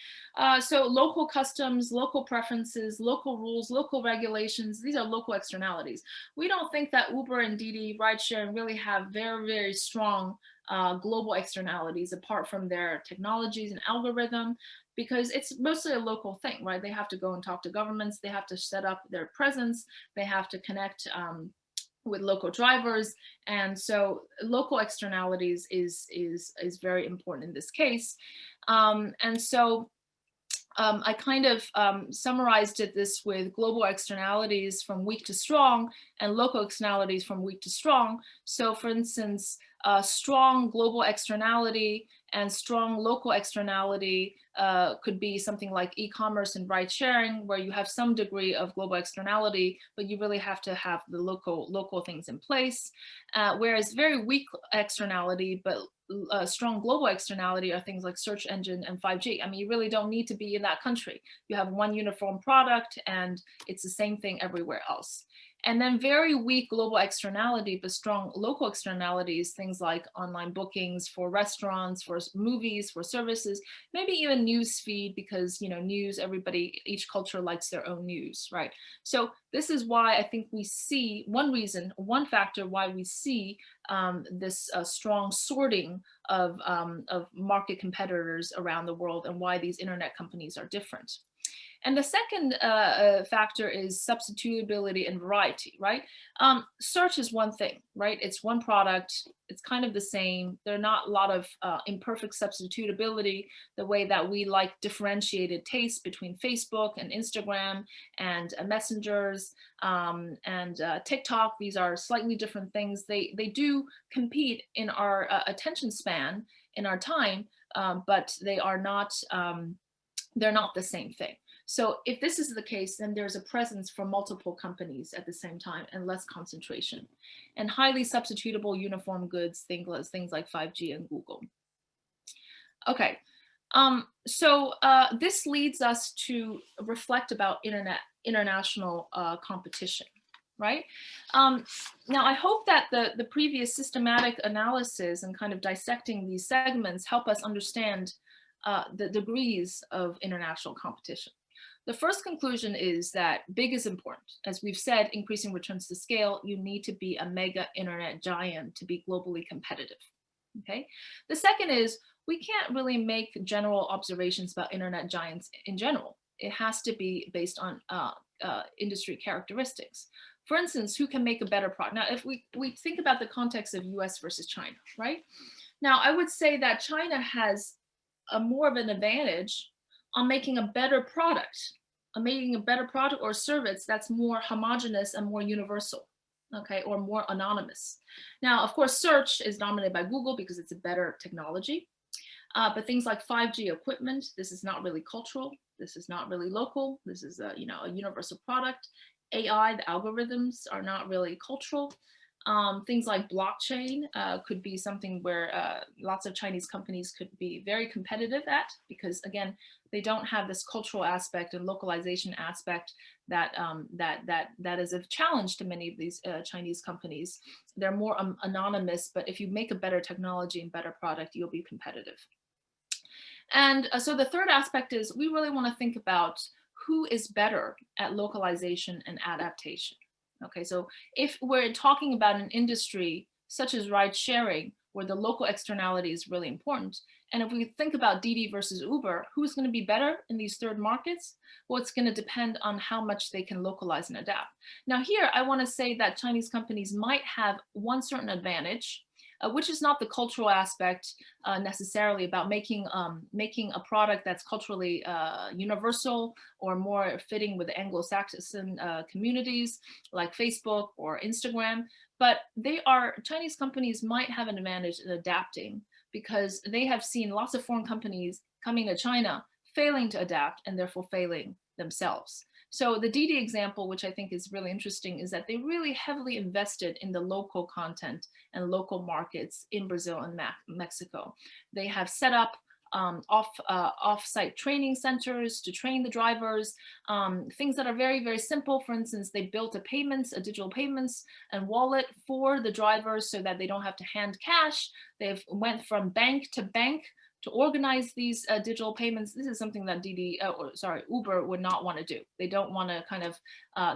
So local customs, local preferences, local rules, local regulations, these are local externalities. We don't think that Uber and Didi ride sharing really have very, very strong global externalities apart from their technologies and algorithm, because it's mostly a local thing, right? They have to go and talk to governments, they have to set up their presence, they have to connect with local drivers, and so local externalities is very important in this case. And so I kind of summarized this with global externalities from weak to strong and local externalities from weak to strong. So for instance, strong global externality And strong local externality could be something like e-commerce and ride sharing, where you have some degree of global externality, but you really have to have the local things in place. Whereas very weak externality, but strong global externality are things like search engine and 5G. I mean, you really don't need to be in that country. You have one uniform product and it's the same thing everywhere else. And then very weak global externality, but strong local externalities, things like online bookings for restaurants, for movies, for services, maybe even news feed, because, you know, news, everybody, each culture likes their own news, right? So this is why I think we see one factor why we see this strong sorting of market competitors around the world, and why these internet companies are different. And the second factor is substitutability and variety, right? Search is one thing, right? It's one product, it's kind of the same. There are not a lot of imperfect substitutability, the way that we like differentiated taste between Facebook and Instagram and messengers and TikTok. These are slightly different things. They do compete in our attention span, in our time, but they are not, they're not the same thing. So if this is the case, then there's a presence for multiple companies at the same time and less concentration. And highly substitutable uniform goods, things like 5G and Google. Okay, so this leads us to reflect about international competition, right? Now, I hope that the previous systematic analysis and kind of dissecting these segments help us understand the degrees of international competition. The first conclusion is that big is important. As we've said, increasing returns to scale, you need to be a mega internet giant to be globally competitive, okay? The second is we can't really make general observations about internet giants in general. It has to be based on industry characteristics. For instance, who can make a better product? Now, if we think about the context of US versus China, right? Now, I would say that China has more of an advantage on making a better product, or service that's more homogeneous and more universal, okay, or more anonymous. Now, of course, search is dominated by Google because it's a better technology, but things like 5G equipment, this is not really cultural, this is not really local, this is a universal product. AI, the algorithms are not really cultural. Things like blockchain could be something where lots of Chinese companies could be very competitive at, because again, they don't have this cultural aspect and localization aspect that that is a challenge to many of these Chinese companies. They're more anonymous, but if you make a better technology and better product, you'll be competitive. And so the third aspect is we really want to think about who is better at localization and adaptation. Okay, so if we're talking about an industry such as ride sharing, where the local externality is really important, and if we think about Didi versus Uber, who's going to be better in these third markets? Well, it's going to depend on how much they can localize and adapt. Now here, I want to say that Chinese companies might have one certain advantage, which is not the cultural aspect necessarily about making a product that's culturally universal or more fitting with Anglo-Saxon communities like Facebook or Instagram. But Chinese companies might have an advantage in adapting because they have seen lots of foreign companies coming to China, failing to adapt and therefore failing themselves. So the Didi example, which I think is really interesting, is that they really heavily invested in the local content and local markets in Brazil and Mexico. They have set up off-site training centers to train the drivers, things that are very, very simple. For instance, they built a digital payments and wallet for the drivers so that they don't have to hand cash. They've went from bank to bank to organize these digital payments. This is something that Uber would not want to do. They don't want to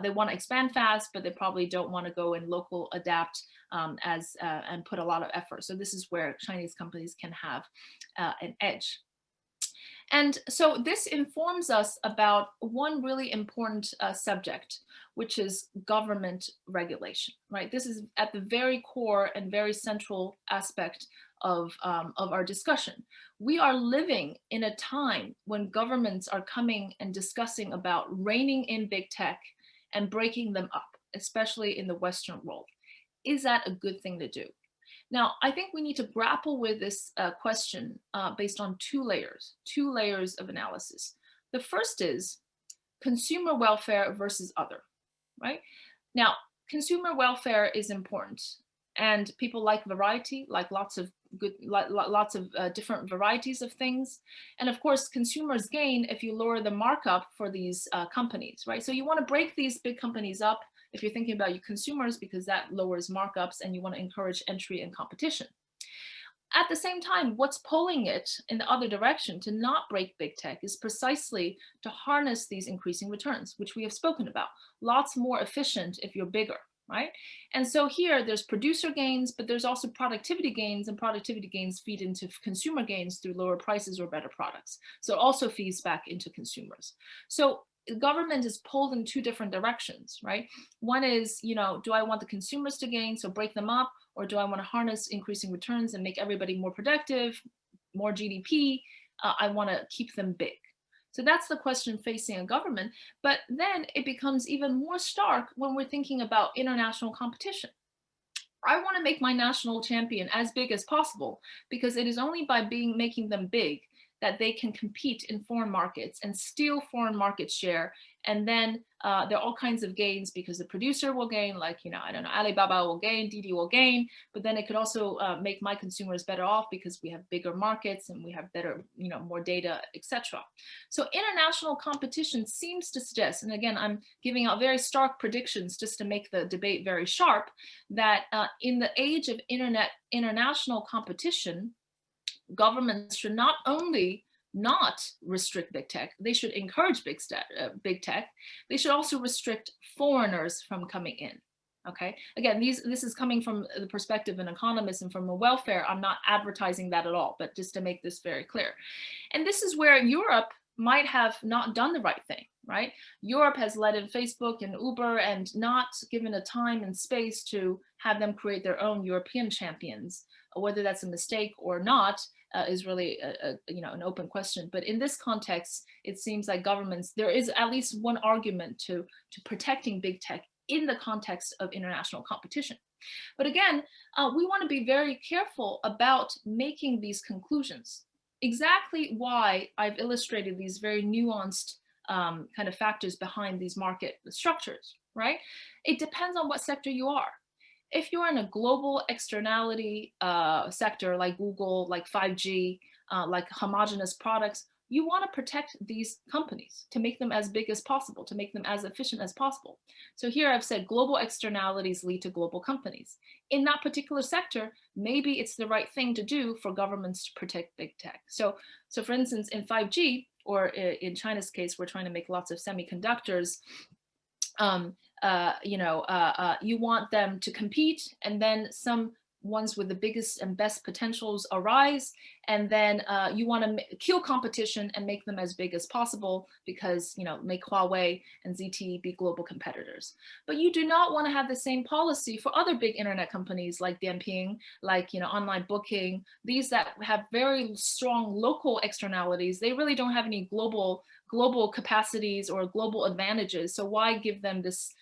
they want to expand fast, but they probably don't want to go and local adapt and put a lot of effort. So this is where Chinese companies can have an edge. And so this informs us about one really important subject, which is government regulation, right? This is at the very core and very central aspect of our discussion. We are living in a time when governments are coming and discussing about reining in big tech and breaking them up, especially in the Western world. Is that a good thing to do? Now, I think we need to grapple with this question based on two layers of analysis. The first is consumer welfare versus other, right? Now, consumer welfare is important, and people like variety, like lots of different varieties of things. And of course, consumers gain if you lower the markup for these companies, right? So you want to break these big companies up if you're thinking about your consumers, because that lowers markups, and you want to encourage entry and competition. At the same time, what's pulling it in the other direction to not break big tech is precisely to harness these increasing returns, which we have spoken about. Lots more efficient if you're bigger, right? And so here there's producer gains, but there's also productivity gains, and productivity gains feed into consumer gains through lower prices or better products. So it also feeds back into consumers. So the government is pulled in two different directions, right? One is, do I want the consumers to gain, so break them up, or do I want to harness increasing returns and make everybody more productive, more GDP? I want to keep them big. So that's the question facing a government. But then it becomes even more stark when we're thinking about international competition. I want to make my national champion as big as possible, because it is only by making them big that they can compete in foreign markets and steal foreign market share. And then there are all kinds of gains, because the producer will gain, like, I don't know, Alibaba will gain, Didi will gain, but then it could also make my consumers better off because we have bigger markets and we have better, more data, etc. So international competition seems to suggest, and again, I'm giving out very stark predictions just to make the debate very sharp, that in the age of international competition, governments should not only not restrict big tech, they should encourage big tech. They should also restrict foreigners from coming in. Okay, again, this is coming from the perspective of an economist and from a welfare. I'm not advertising that at all, but just to make this very clear. And this is where Europe might have not done the right thing, right? Europe has let in Facebook and Uber and not given a time and space to have them create their own European champions. Whether that's a mistake or not is really an open question. But in this context, it seems like governments, there is at least one argument to protecting big tech in the context of international competition. But again, we want to be very careful about making these conclusions. Exactly why I've illustrated these very nuanced kind of factors behind these market structures, right? It depends on what sector you are. If you're in a global externality sector like Google, like 5G, like homogenous products, you want to protect these companies to make them as big as possible, to make them as efficient as possible. So here I've said global externalities lead to global companies. In that particular sector, maybe it's the right thing to do for governments to protect big tech. So for instance, in 5G, or in China's case, we're trying to make lots of semiconductors. You want them to compete, and then some ones with the biggest and best potentials arise, and then you want to kill competition and make them as big as possible, because make Huawei and ZTE be global competitors. But you do not want to have the same policy for other big internet companies like Dianping, like online booking, these that have very strong local externalities. They really don't have any global capacities or global advantages. So why give them this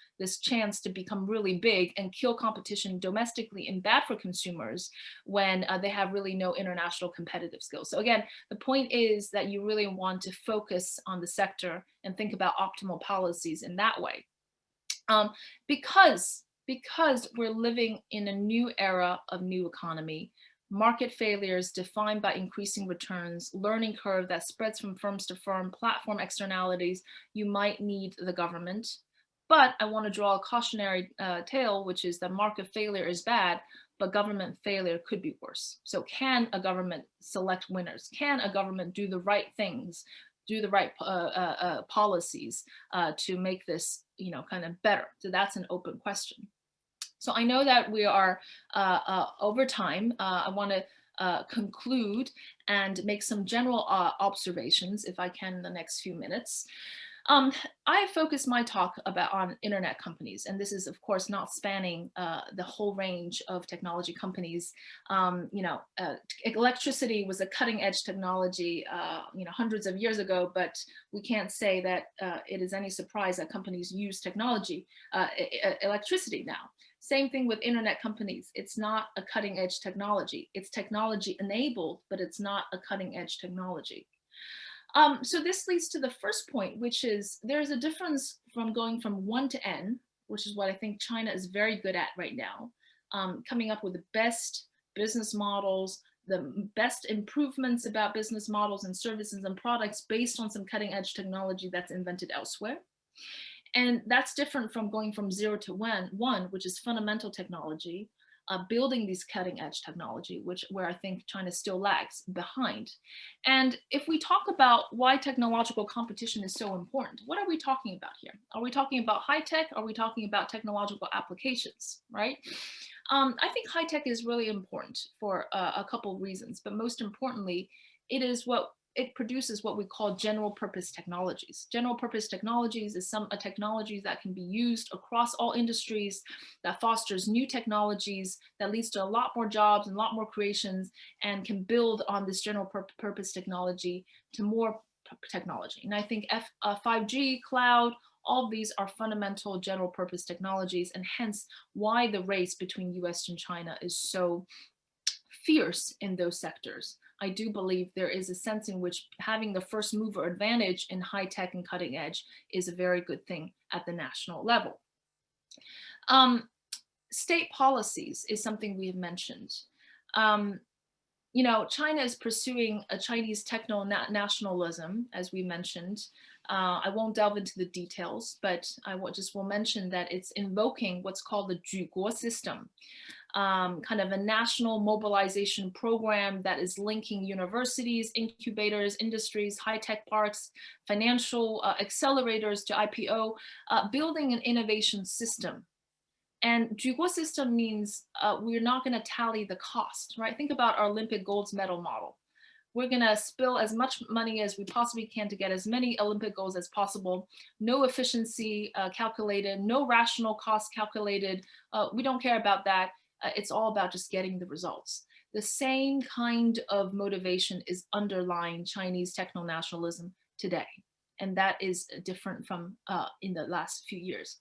chance to become really big and kill competition domestically and bad for consumers when they have really no international competitive skills? So again, the point is that you really want to focus on the sector and think about optimal policies in that way. Because we're living in a new era of new economy, market failures defined by increasing returns, learning curve that spreads from firms to firm, platform externalities, you might need the government. But I want to draw a cautionary tale, which is that market failure is bad, but government failure could be worse. So can a government select winners? Can a government do the right things, do the right policies to make this kind of better? So that's an open question. So I know that we are over time. I want to conclude and make some general observations, if I can, in the next few minutes. I focus my talk on internet companies, and this is of course not spanning the whole range of technology companies. Electricity was a cutting edge technology hundreds of years ago, but we can't say that it is any surprise that companies use electricity now. Same thing with internet companies. It's not a cutting edge technology. It's technology enabled, but it's not a cutting edge technology. So this leads to the first point, which is there's a difference from going from 1 to N, which is what I think China is very good at right now, coming up with the best business models, the best improvements about business models and services and products based on some cutting edge technology that's invented elsewhere. And that's different from going from 0 to 1, which is fundamental technology, building these cutting edge technology, where I think China still lags behind. And if we talk about why technological competition is so important, what are we talking about here? Are we talking about high tech? Are we talking about technological applications, right? I think high tech is really important for a couple of reasons, but most importantly, it produces what we call general purpose technologies. General purpose technologies is a technology that can be used across all industries, that fosters new technologies, that leads to a lot more jobs and a lot more creations, and can build on this general purpose technology to more technology. And I think 5G, cloud, all of these are fundamental general purpose technologies, and hence why the race between US and China is so fierce in those sectors. I do believe there is a sense in which having the first mover advantage in high tech and cutting edge is a very good thing at the national level. State policies is something we have mentioned. You know, China is pursuing a Chinese techno-nationalism, as we mentioned. I won't delve into the details, but I will mention that it's invoking what's called the 举国 system, kind of a national mobilization program that is linking universities, incubators, industries, high-tech parks, financial accelerators to IPO, building an innovation system. And 举国 system means we're not going to tally the cost, right? Think about our Olympic gold medal model. We're going to spill as much money as we possibly can to get as many Olympic golds as possible. No efficiency calculated, no rational cost calculated. We don't care about that. It's all about just getting the results. The same kind of motivation is underlying Chinese techno-nationalism today. And that is different from in the last few years.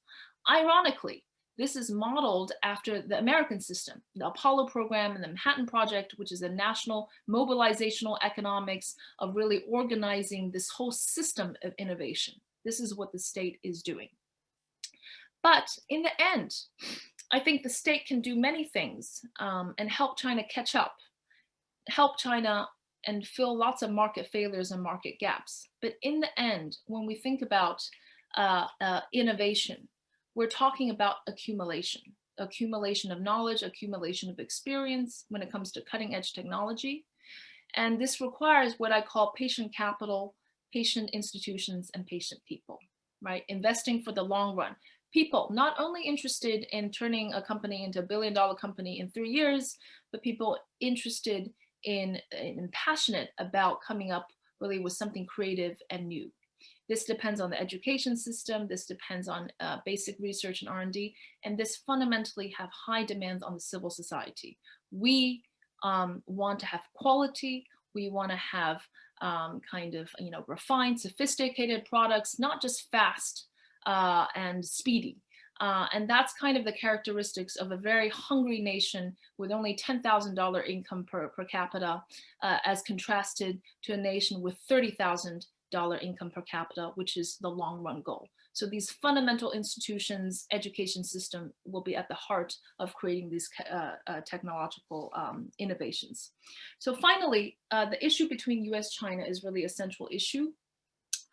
Ironically, this is modeled after the American system, the Apollo program and the Manhattan Project, which is a national mobilizational economics of really organizing this whole system of innovation. This is what the state is doing. But in the end, I think the state can do many things and help China catch up, help China and fill lots of market failures and market gaps. But in the end, when we think about innovation, we're talking about accumulation of knowledge, accumulation of experience when it comes to cutting edge technology. And this requires what I call patient capital, patient institutions, and patient people, right? Investing for the long run. People not only interested in turning a company into $1 billion company in 3 years, but people interested in passionate about coming up really with something creative and new. This depends on the education system. This depends on basic research and R&D. And this fundamentally have high demands on the civil society. We want to have quality. We want to have kind of, refined, sophisticated products, not just fast and speedy. And that's kind of the characteristics of a very hungry nation with only $10,000 income per capita, as contrasted to a nation with $30,000 income per capita, which is the long run goal. So these fundamental institutions, education system will be at the heart of creating these technological innovations. So finally, the issue between US-China is really a central issue.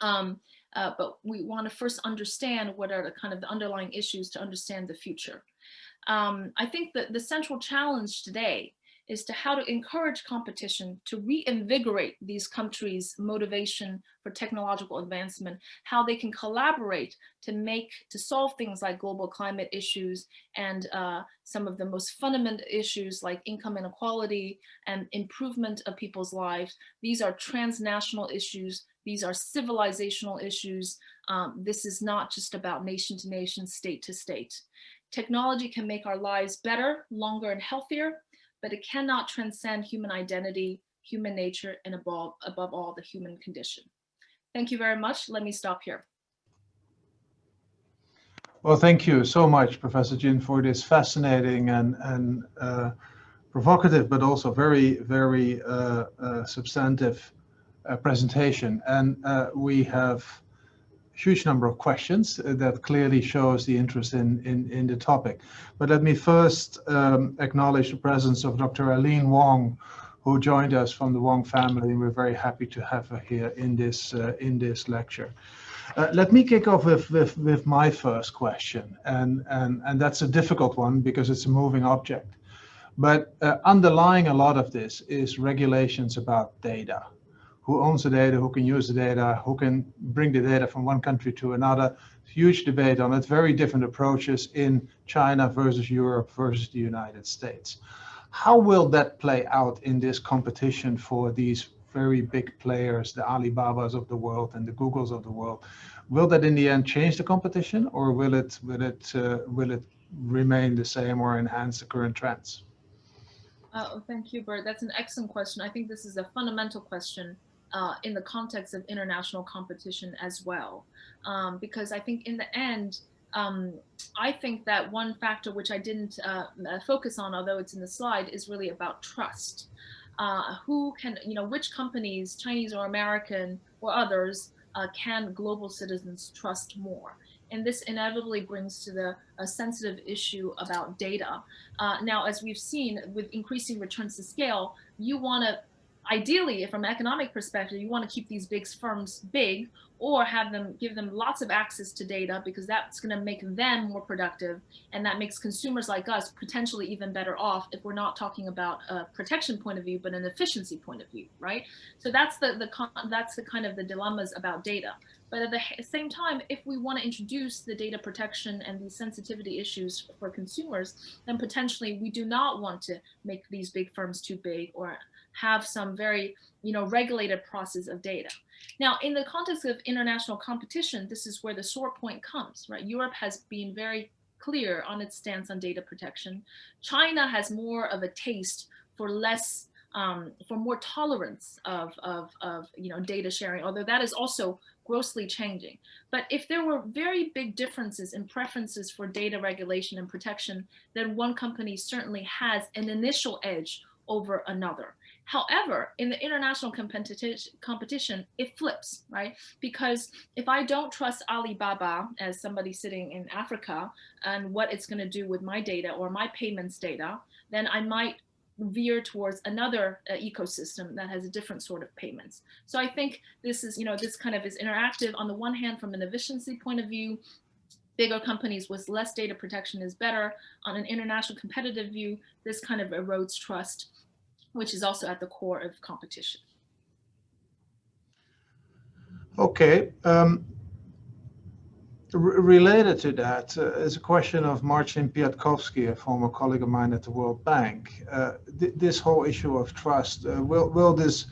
But we want to first understand what are the kind of the underlying issues to understand the future. I think that the central challenge today is to how to encourage competition to reinvigorate these countries' motivation for technological advancement, how they can collaborate to solve things like global climate issues and some of the most fundamental issues like income inequality and improvement of people's lives. These are transnational issues. These are civilizational issues. This is not just about nation to nation, state to state. Technology can make our lives better, longer, and healthier, but it cannot transcend human identity, human nature, and above all, the human condition. Thank you very much. Let me stop here. Well, thank you so much, Professor Jin, for this fascinating and provocative, but also very, very substantive presentation. And we have a huge number of questions that clearly shows the interest in the topic. But let me first acknowledge the presence of Dr. Eileen Wong, who joined us from the Wong family, and we're very happy to have her here in this lecture. Let me kick off with my first question, and that's a difficult one because it's a moving object. But underlying a lot of this is regulations about data. Who owns the data, who can use the data, who can bring the data from one country to another. Huge debate on it, very different approaches in China versus Europe versus the United States. How will that play out in this competition for these very big players, the Alibabas of the world and the Googles of the world? Will that in the end change the competition, or will it remain the same or enhance the current trends? Thank you, Bert. That's an excellent question. I think this is a fundamental question in the context of international competition as well, because I think in the end, I think that one factor which I didn't focus on, although it's in the slide, is really about trust. Who can, which companies, Chinese or American or others, can global citizens trust more? And this inevitably brings to the sensitive issue about data. Now, as we've seen with increasing returns to scale, you want to, ideally, from an economic perspective, you want to keep these big firms big, or give them lots of access to data, because that's going to make them more productive, and that makes consumers like us potentially even better off if we're not talking about a protection point of view, but an efficiency point of view, right? So that's the kind of the dilemmas about data. But at the same time, if we want to introduce the data protection and these sensitivity issues for consumers, then potentially we do not want to make these big firms too big or have some very regulated process of data. Now, in the context of international competition, this is where the sore point comes, right? Europe has been very clear on its stance on data protection. China has more of a taste for less, for more tolerance of data sharing, although that is also grossly changing. But if there were very big differences in preferences for data regulation and protection, then one company certainly has an initial edge over another. However, in the international competition, it flips, right? Because if I don't trust Alibaba as somebody sitting in Africa and what it's going to do with my data or my payments data, then I might veer towards another ecosystem that has a different sort of payments. So I think this is, this kind of is interactive. On the one hand, from an efficiency point of view, bigger companies with less data protection is better. On an international competitive view, this kind of erodes trust, which is also at the core of competition. Okay. Related to that is a question of Marcin Piatkowski, a former colleague of mine at the World Bank. This whole issue of trust, will this,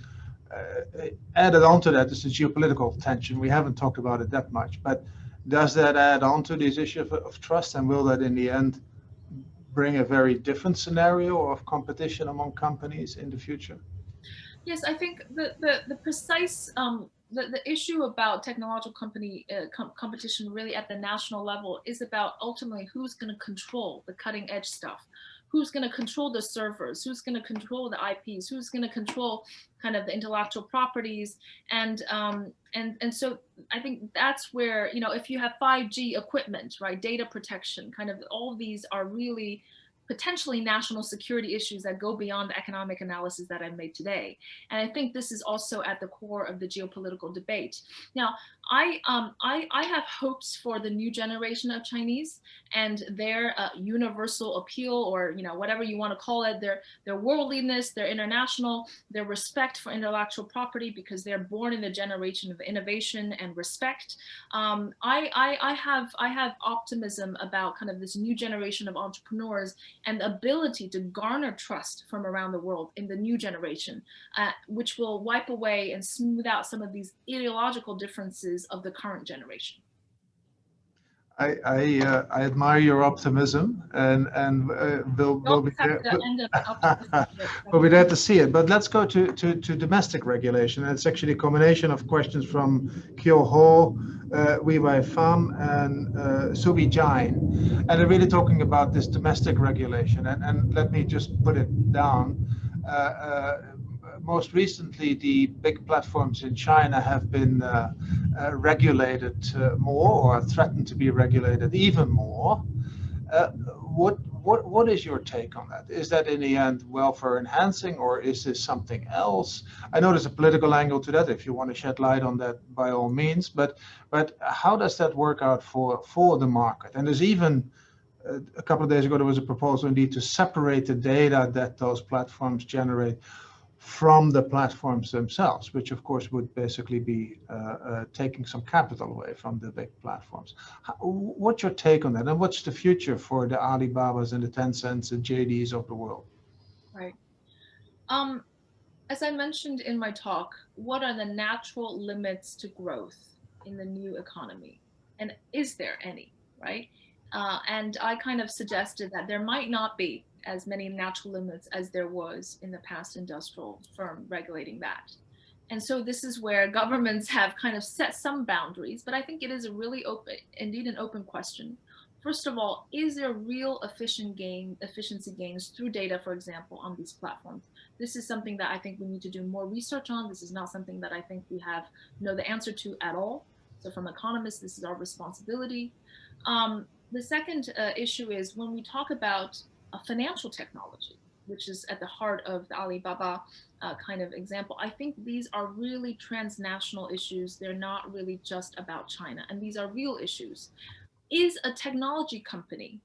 added on to that is the geopolitical tension. We haven't talked about it that much, but does that add on to this issue of trust, and will that in the end bring a very different scenario of competition among companies in the future? Yes, I think the precise the issue about technological competition really at the national level is about ultimately who's going to control the cutting edge stuff, who's going to control the servers, who's going to control the IPs, who's going to control kind of the intellectual properties, and so I think that's where, if you have 5G equipment, right, data protection, kind of all of these are really potentially national security issues that go beyond the economic analysis that I've made today. And I think this is also at the core of the geopolitical debate. Now, I have hopes for the new generation of Chinese and their universal appeal, or whatever you want to call it, their worldliness, their international, their respect for intellectual property, because they're born in a generation of innovation and respect. I have optimism about kind of this new generation of entrepreneurs and the ability to garner trust from around the world in the new generation, which will wipe away and smooth out some of these ideological differences of the current generation. I admire your optimism, and You we'll be always have there. to end on an optimistic note. We'll be there to see it. But let's go to domestic regulation. It's actually a combination of questions from Kyo Ho, Wei Wei Pham, and Subi Jain, and they're really talking about this domestic regulation. And let me just put it down. Most recently, the big platforms in China have been regulated more, or threatened to be regulated even more. What is your take on that? Is that in the end welfare enhancing, or is this something else? I know there's a political angle to that. If you want to shed light on that, by all means. But how does that work out for the market? And there's even a couple of days ago there was a proposal indeed to separate the data that those platforms generate from the platforms themselves, which of course would basically be taking some capital away from the big platforms. What's your take on that, and what's the future for the Alibabas and the Tencents and JDs of the world? Right. As I mentioned in my talk, what are the natural limits to growth in the new economy? And is there any, right? And I kind of suggested that there might not be as many natural limits as there was in the past industrial firm regulating that. And so this is where governments have kind of set some boundaries, but I think it is a really open, indeed an open question. First of all, is there real efficiency gains through data, for example, on these platforms? This is something that I think we need to do more research on. This is not something that I think we know the answer to at all. So from economists, this is our responsibility. The second issue is when we talk about financial technology, which is at the heart of the Alibaba kind of example. I think these are really transnational issues. They're not really just about China, and these are real issues. Is a technology company,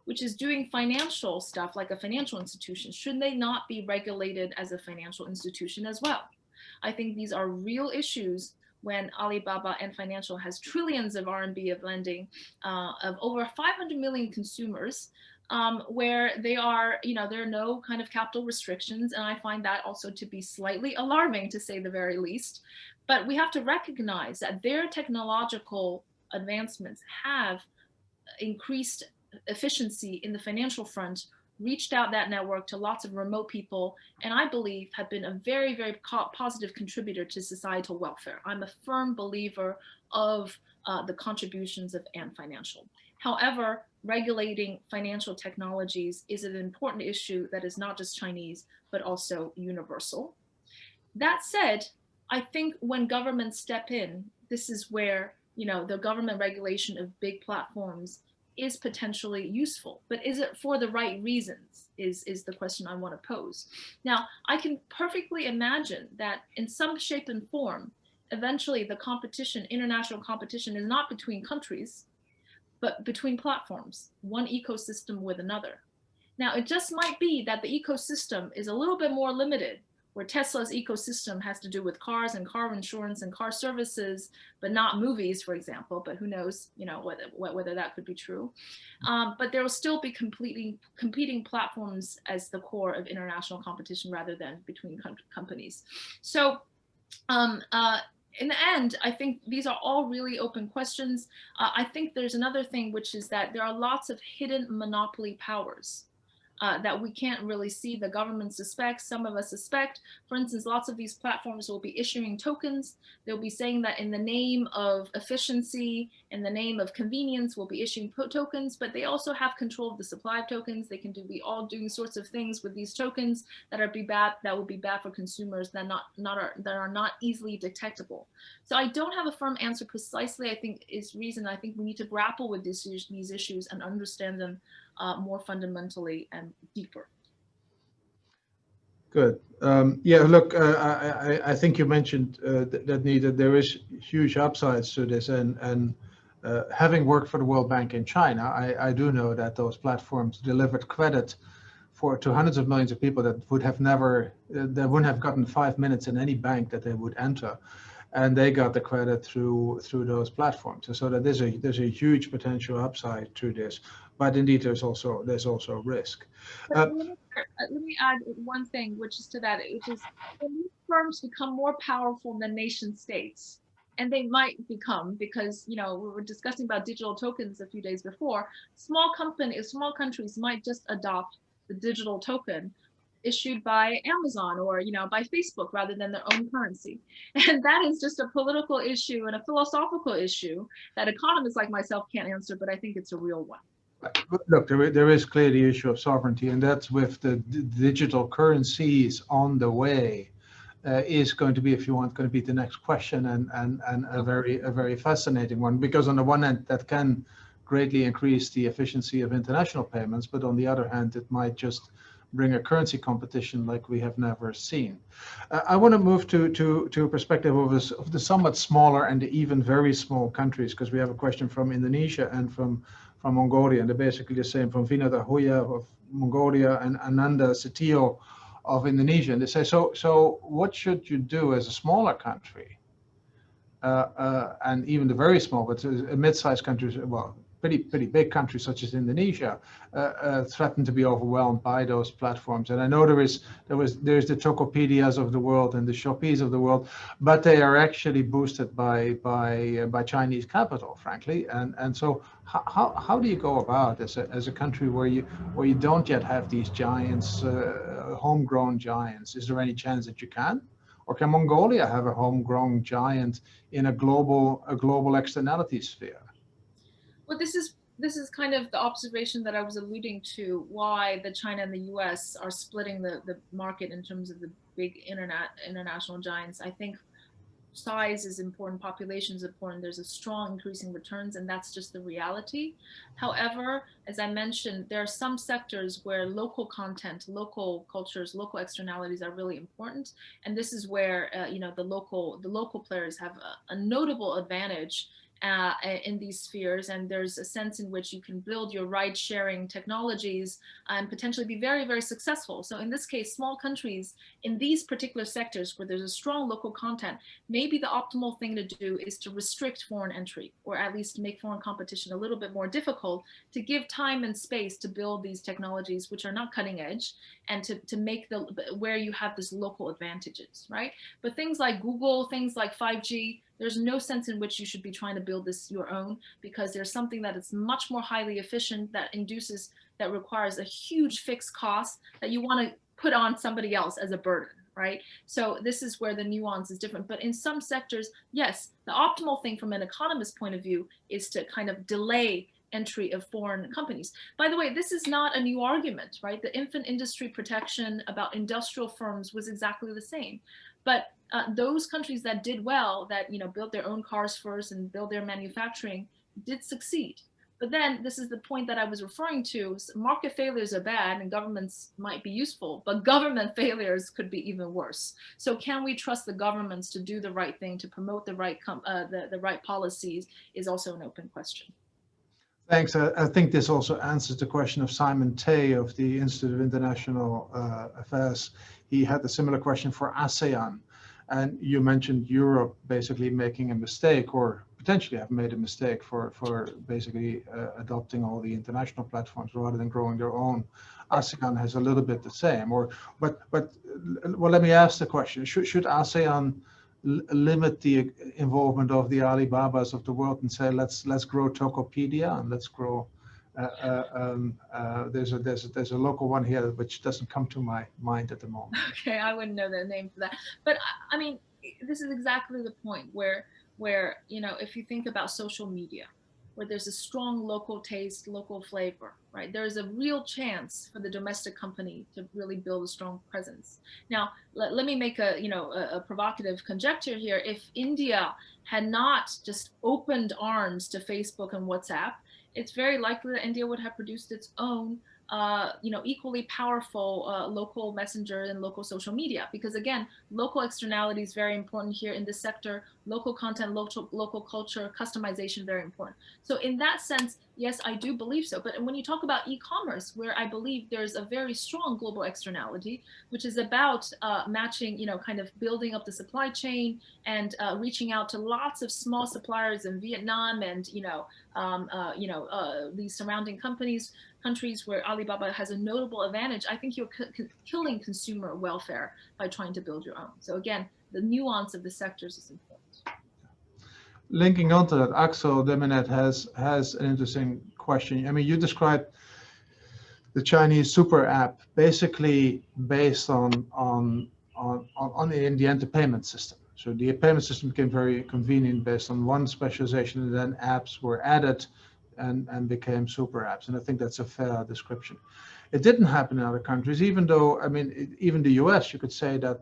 which is doing financial stuff like a financial institution, should they not be regulated as a financial institution as well? I think these are real issues when Alibaba and Financial has trillions of RMB of lending of over 500 million consumers, where there are no kind of capital restrictions. And I find that also to be slightly alarming, to say the very least. But we have to recognize that their technological advancements have increased efficiency in the financial front, reached out that network to lots of remote people, and I believe have been a very, very positive contributor to societal welfare. I'm a firm believer of the contributions of Ant Financial. However, regulating financial technologies is an important issue that is not just Chinese, but also universal. That said, I think when governments step in, this is where the government regulation of big platforms is potentially useful, but is it for the right reasons is the question I want to pose. Now, I can perfectly imagine that in some shape and form, eventually the competition, international competition, is not between countries, but between platforms, one ecosystem with another. Now, it just might be that the ecosystem is a little bit more limited, where Tesla's ecosystem has to do with cars and car insurance and car services, but not movies, for example. But who knows, whether that could be true. But there will still be competing platforms as the core of international competition rather than between companies. So in the end, I think these are all really open questions. I think there's another thing, which is that there are lots of hidden monopoly powers that we can't really see. The government suspects, some of us suspect. For instance, lots of these platforms will be issuing tokens. They'll be saying that in the name of efficiency, in the name of convenience, we'll be issuing tokens, but they also have control of the supply of tokens. They can be all doing sorts of things with these tokens that will be bad for consumers, that are not easily detectable. So I don't have a firm answer precisely. I think we need to grapple with these issues and understand them more fundamentally and deeper. Good. Yeah, look, I think you mentioned that Nita, there is huge upsides to this, and having worked for the World Bank in China, I do know that those platforms delivered credit to hundreds of millions of people that wouldn't have gotten 5 minutes in any bank that they would enter, and they got the credit through those platforms. So that there's a huge potential upside to this, but indeed there's also risk. Let me add one thing, which is when these firms become more powerful than nation states, and they might become, because we were discussing about digital tokens a few days before, small countries might just adopt the digital token issued by Amazon or by Facebook rather than their own currency. And that is just a political issue and a philosophical issue that economists like myself can't answer, but I think it's a real one. Look, there is clearly the issue of sovereignty, and that's with the digital currencies on the way. Is going to be, if you want, going to be the next question, and a very fascinating one, because on the one hand that can greatly increase the efficiency of international payments, but on the other hand it might just bring a currency competition like we have never seen. I want to move to a perspective of the somewhat smaller and the even very small countries, because we have a question from Indonesia and from Mongolia, and they're basically the same, from Vina Dahuya of Mongolia and Ananda Setio of Indonesia. And they say, so what should you do as a smaller country, and even the very small, but mid-sized countries, well, pretty big countries such as Indonesia, threaten to be overwhelmed by those platforms. And I know there's the Tokopedias of the world and the Shopees of the world, but they are actually boosted by Chinese capital, frankly. And so how do you go about as a country where you don't yet have these giants, homegrown giants? Is there any chance that you can? Or can Mongolia have a homegrown giant in a global externality sphere? Well, this is kind of the observation that I was alluding to, why the China and the US are splitting the market in terms of the big international giants. I think size is important, population is important, there's a strong increasing returns, and that's just the reality. However, as I mentioned, there are some sectors where local content, local cultures, local externalities are really important, and this is where the local players have a notable advantage in these spheres. And there's a sense in which you can build your ride sharing technologies and potentially be very, very successful. So in this case, small countries in these particular sectors where there's a strong local content, maybe the optimal thing to do is to restrict foreign entry, or at least make foreign competition a little bit more difficult, to give time and space to build these technologies which are not cutting edge, and to make where you have this local advantages, right? But things like Google, things like 5G, there's no sense in which you should be trying to build this your own, because there's something that is much more highly efficient, that requires a huge fixed cost that you want to put on somebody else as a burden, right? So this is where the nuance is different. But in some sectors, yes, the optimal thing from an economist point of view is to kind of delay entry of foreign companies. By the way, this is not a new argument, right? The infant industry protection about industrial firms was exactly the same. But those countries that did well, that built their own cars first and built their manufacturing, did succeed. But then this is the point that I was referring to. Market failures are bad and governments might be useful, but government failures could be even worse. So can we trust the governments to do the right thing, to promote the right policies, is also an open question. Thanks. I think this also answers the question of Simon Tay of the Institute of International Affairs. He had a similar question for ASEAN. And you mentioned Europe basically making a mistake, or potentially have made a mistake for basically adopting all the international platforms rather than growing their own. ASEAN has a little bit the same. But well, let me ask the question: Should ASEAN limit the involvement of the Alibabas of the world and say let's grow Tokopedia and let's grow? There's a local one here which doesn't come to my mind at the moment. Okay, I wouldn't know the name for that. But I mean, this is exactly the point where if you think about social media, where there's a strong local taste, local flavor, right? There's a real chance for the domestic company to really build a strong presence. Now, let me make a provocative conjecture here. If India had not just opened arms to Facebook and WhatsApp, it's very likely that India would have produced its own equally powerful local messenger and local social media, because again, local externality is very important here in this sector. Local content, local culture, customization, very important. So in that sense, yes, I do believe so. But when you talk about e-commerce, where I believe there's a very strong global externality, which is about matching, kind of building up the supply chain and reaching out to lots of small suppliers in Vietnam and these surrounding countries where Alibaba has a notable advantage, I think you're killing consumer welfare by trying to build your own. So again, the nuance of the sectors is important. linking on to that, Axel Deminet has an interesting question. I mean, you described the Chinese super app basically based on in the end the payment system. So the payment system became very convenient based on one specialization, and then apps were added and became super apps. And I think that's a fair description. It didn't happen in other countries, even though, I mean, even the US, you could say that,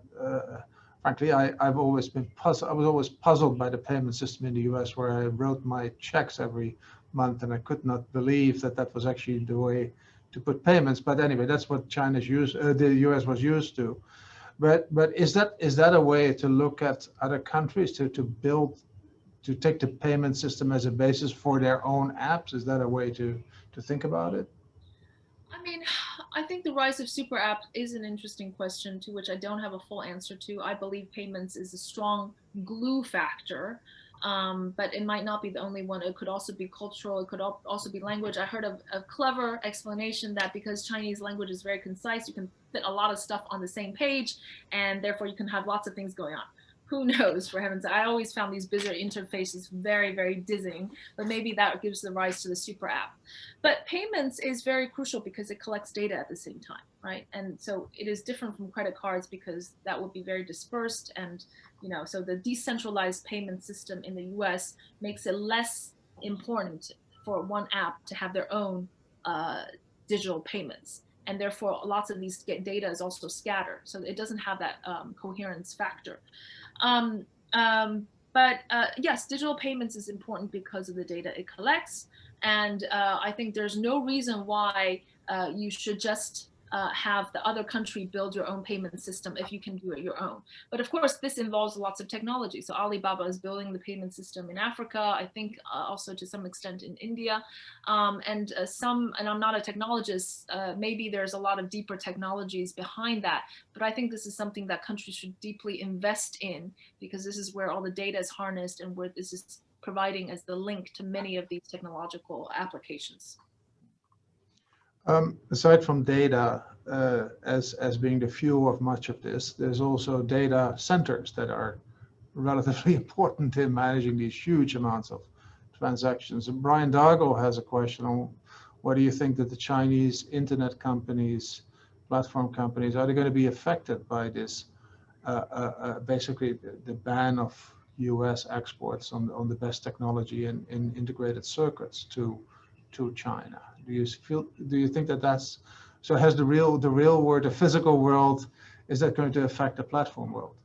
frankly, I've always been puzzled. I was always puzzled by the payment system in the US, where I wrote my checks every month, and I could not believe that that was actually the way to put payments. But anyway, that's what China's used, the US was used to. But is that a way to look at other countries to build, to take the payment system as a basis for their own apps? Is that a way to think about it? I mean, I think the rise of super apps is an interesting question to which I don't have a full answer to. I believe payments is a strong glue factor, but it might not be the only one. It could also be cultural. It could also be language. I heard of a clever explanation that because Chinese language is very concise, you can fit a lot of stuff on the same page, and therefore you can have lots of things going on. Who knows, for heaven's sake. I always found these bizarre interfaces very, very dizzying, but maybe that gives the rise to the super app. But payments is very crucial because it collects data at the same time, right? And so it is different from credit cards because that would be very dispersed. And, you know, so the decentralized payment system in the US makes it less important for one app to have their own digital payments. And therefore, lots of these data is also scattered. So it doesn't have that coherence factor. Yes, digital payments is important because of the data it collects. And I think there's no reason why you should just have the other country build your own payment system if you can do it your own. But of course, this involves lots of technology. So Alibaba is building the payment system in Africa, I think also to some extent in India. And I'm not a technologist, maybe there's a lot of deeper technologies behind that. But I think this is something that countries should deeply invest in, because this is where all the data is harnessed and where this is providing as the link to many of these technological applications. Aside from data as being the fuel of much of this, there's also data centers that are relatively important in managing these huge amounts of transactions. And Brian Dargo has a question on what do you think that the Chinese internet companies, platform companies, are they going to be affected by this, basically the ban of US exports on the best technology in integrated circuits to China? Do you think that that's, so has the real world, the physical world, is that going to affect the platform world?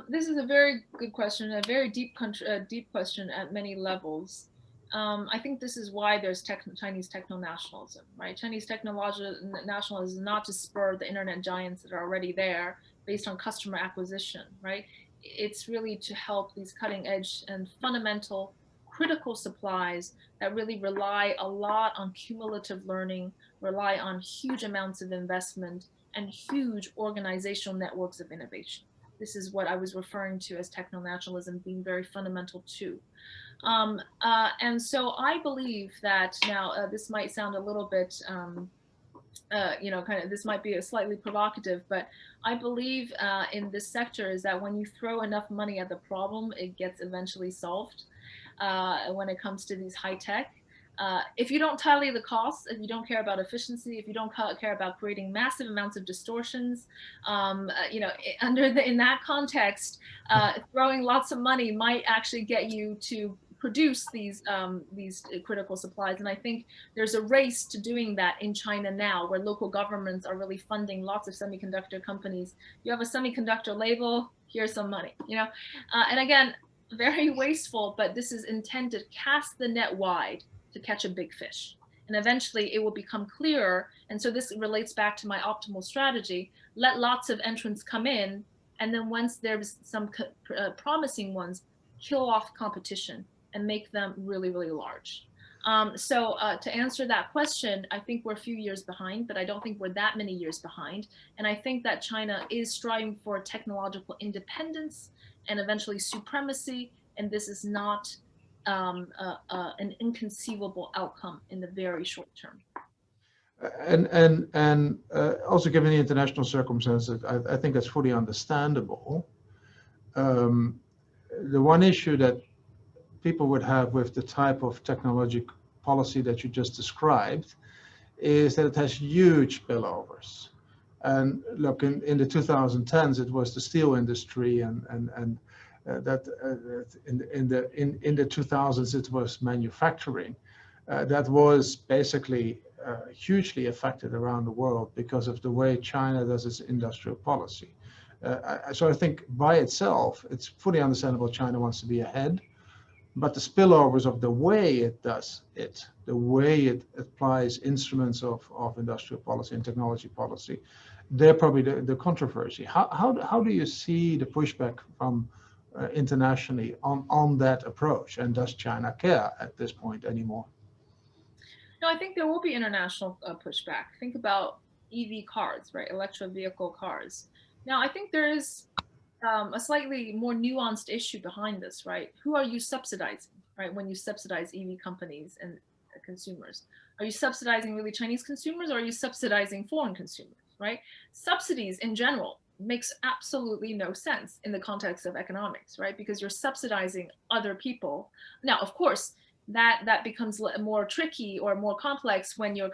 This is a very good question, a very deep question at many levels. I think this is why there's Chinese techno-nationalism, right? Chinese techno-nationalism is not to spur the internet giants that are already there based on customer acquisition, right? It's really to help these cutting edge and fundamental critical supplies that really rely a lot on cumulative learning, rely on huge amounts of investment and huge organizational networks of innovation. This is what I was referring to as techno-nationalism being very fundamental too. And so I believe that now this might sound a little bit, this might be a slightly provocative, but I believe in this sector is that when you throw enough money at the problem, it gets eventually solved. When it comes to these high tech. If you don't tally the costs, if you don't care about efficiency, if you don't care about creating massive amounts of distortions, in that context, throwing lots of money might actually get you to produce these critical supplies. And I think there's a race to doing that in China now, where local governments are really funding lots of semiconductor companies. You have a semiconductor label, here's some money, and again, very wasteful, but this is intended to cast the net wide to catch a big fish. And eventually it will become clearer. And so this relates back to my optimal strategy. Let lots of entrants come in. And then once there's some promising ones, kill off competition and make them really, really large. To answer that question, I think we're a few years behind, but I don't think we're that many years behind. And I think that China is striving for technological independence and eventually supremacy, and this is not an inconceivable outcome in the very short term. And also given the international circumstances, I think that's fully understandable. the one issue that people would have with the type of technology policy that you just described is that it has huge spillovers. And look, in the 2010s, it was the steel industry, and that in the 2000s it was manufacturing. That was basically hugely affected around the world because of the way China does its industrial policy. So I think by itself, it's fully understandable China wants to be ahead, but the spillovers of the way it does it, the way it applies instruments of industrial policy and technology policy, they're probably the controversy. How do you see the pushback from internationally on that approach? And does China care at this point anymore? No, I think there will be international pushback. Think about EV cars, right? Electric vehicle cars. Now, I think there is a slightly more nuanced issue behind this, right? Who are you subsidizing, right? When you subsidize EV companies and consumers, are you subsidizing really Chinese consumers, or are you subsidizing foreign consumers, right? Subsidies in general makes absolutely no sense in the context of economics, right? Because you're subsidizing other people. Now, of course, that becomes more tricky or more complex when you're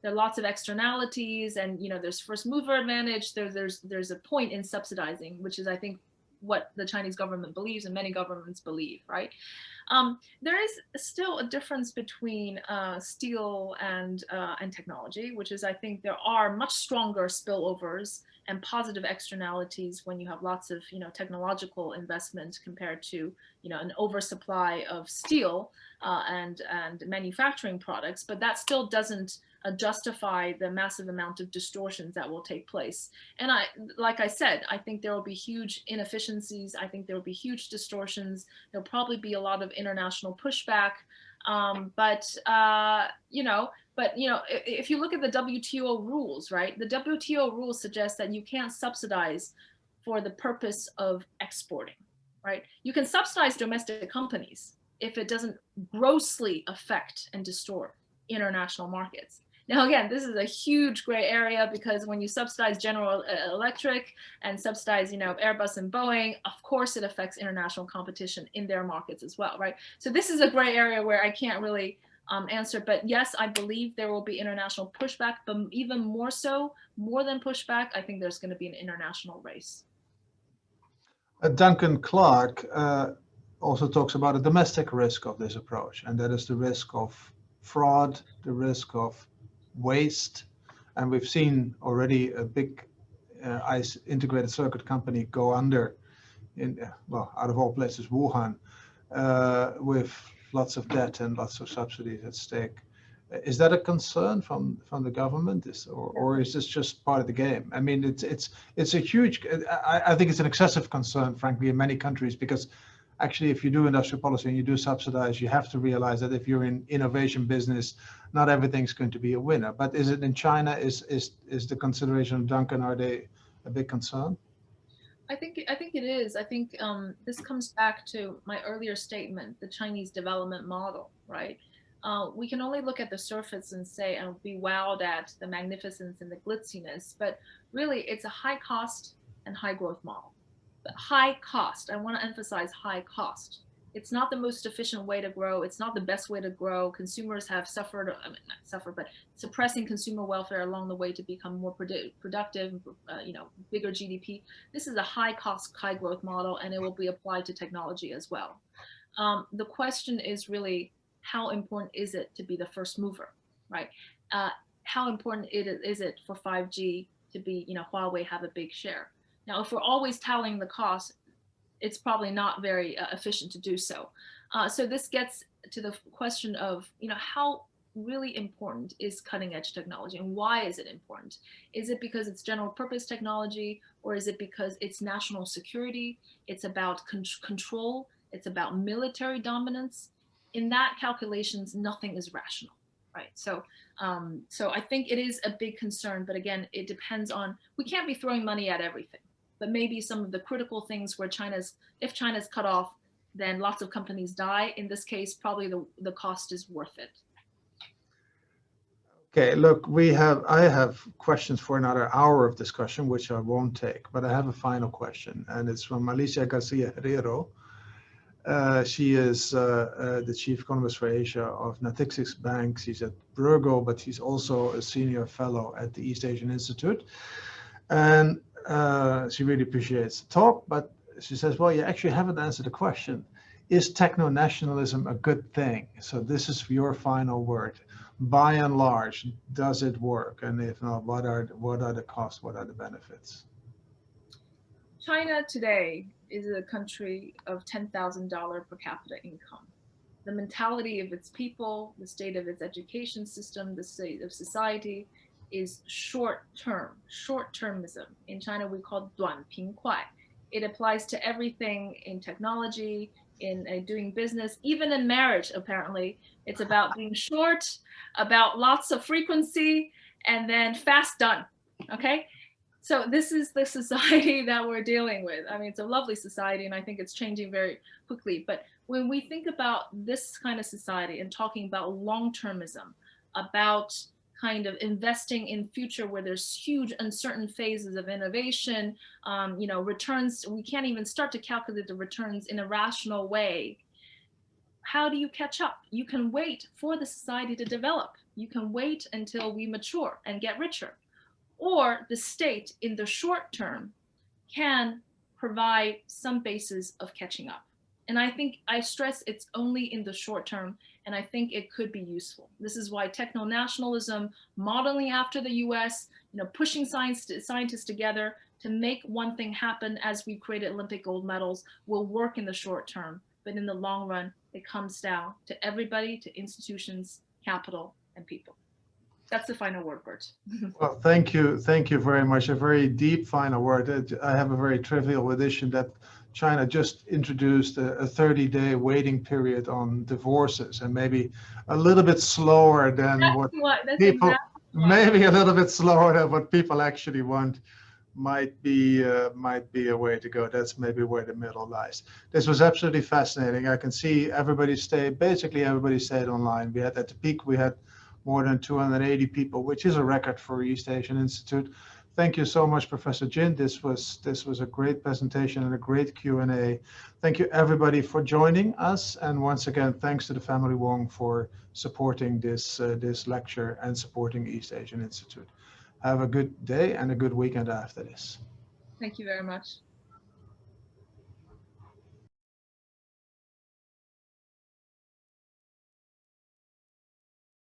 there are lots of externalities, and there's first mover advantage. There's a point in subsidizing, which is, I think, what the Chinese government believes and many governments believe, right? There is still a difference between steel and technology, which is, I think there are much stronger spillovers and positive externalities when you have lots of technological investment compared to an oversupply of steel and manufacturing products. But that still doesn't justify the massive amount of distortions that will take place. And like I said, I think there will be huge inefficiencies. I think there will be huge distortions. There'll probably be a lot of international pushback. If you look at the WTO rules, right, the WTO rules suggest that you can't subsidize for the purpose of exporting, right? You can subsidize domestic companies if it doesn't grossly affect and distort international markets. Now, again, this is a huge gray area, because when you subsidize General Electric and subsidize, Airbus and Boeing, of course it affects international competition in their markets as well, right? So this is a gray area where I can't really answer, but yes, I believe there will be international pushback, but even more so, more than pushback, I think there's going to be an international race. Duncan Clark also talks about a domestic risk of this approach, and that is the risk of fraud, the risk of waste. And we've seen already a big ICE integrated circuit company go under out of all places, Wuhan, with lots of debt and lots of subsidies at stake. Is that a concern from the government, or is this just part of the game? I mean, it's a huge, I think it's an excessive concern, frankly, in many countries, because actually, if you do industrial policy and you do subsidize, you have to realize that if you're in innovation business, not everything's going to be a winner. But is it in China? Is the consideration of Duncan, are they a big concern? I think it is. I think this comes back to my earlier statement, the Chinese development model, right? We can only look at the surface and say and be wowed at the magnificence and the glitziness, but really it's a high cost and high growth model. But high cost, I want to emphasize high cost. It's not the most efficient way to grow. It's not the best way to grow. Consumers have suffered, not suffered, but suppressing consumer welfare along the way to become more productive, bigger GDP. This is a high cost, high growth model, and it will be applied to technology as well. The question is really, how important is it to be the first mover, right? How important is it for 5G to be, Huawei have a big share? Now, if we're always tallying the cost, it's probably not very efficient to do so. So this gets to the question of, how really important is cutting edge technology, and why is it important? Is it because it's general purpose technology, or is it because it's national security? It's about control. It's about military dominance. In that calculations, nothing is rational, right? So I think it is a big concern, but again, it depends on, we can't be throwing money at everything, but maybe some of the critical things where if China's cut off, then lots of companies die. In this case, probably the cost is worth it. Okay, look, I have questions for another hour of discussion, which I won't take, but I have a final question, and it's from Alicia Garcia Herrero. She is the chief economist for Asia of Natixis Bank. She's at Burgo, but she's also a senior fellow at the East Asian Institute. And she really appreciates the talk, but she says, well, you actually haven't answered the question. Is techno-nationalism a good thing? So this is your final word. By and large, does it work? And if not, what are the costs? What are the benefits? China today is a country of $10,000 per capita income. The mentality of its people, the state of its education system, the state of society is short-termism. In China, we call it 短平快. It applies to everything in technology, in doing business, even in marriage, apparently. It's about being short, about lots of frequency, and then fast done, okay? So this is the society that we're dealing with. I mean, it's a lovely society, and I think it's changing very quickly. But when we think about this kind of society and talking about long-termism, about kind of investing in future where there's huge uncertain phases of innovation, you know, returns, we can't even start to calculate the returns in a rational way. How do you catch up? You can wait for the society to develop. You can wait until we mature and get richer. Or the state in the short term can provide some basis of catching up. And I think I stress it's only in the short term, and I think it could be useful. This is why techno-nationalism, modeling after the US, you know, pushing scientists together to make one thing happen as we created Olympic gold medals will work in the short term. But in the long run, it comes down to everybody, to institutions, capital, and people. That's the final word, Bert. Well, thank you very much. A very deep final word. I have a very trivial addition that China just introduced a 30-day waiting period on divorces, and maybe a little bit slower than maybe a little bit slower than what people actually want. Might be a way to go. That's maybe where the middle lies. This was absolutely fascinating. I can see basically everybody stayed online. We had at the peak, we had more than 280 people, which is a record for East Asian Institute. Thank you so much, Professor Jin. This was a great presentation and a great Q&A. Thank you everybody for joining us. And once again, thanks to the family Wong for supporting this lecture and supporting East Asian Institute. Have a good day and a good weekend after this. Thank you very much.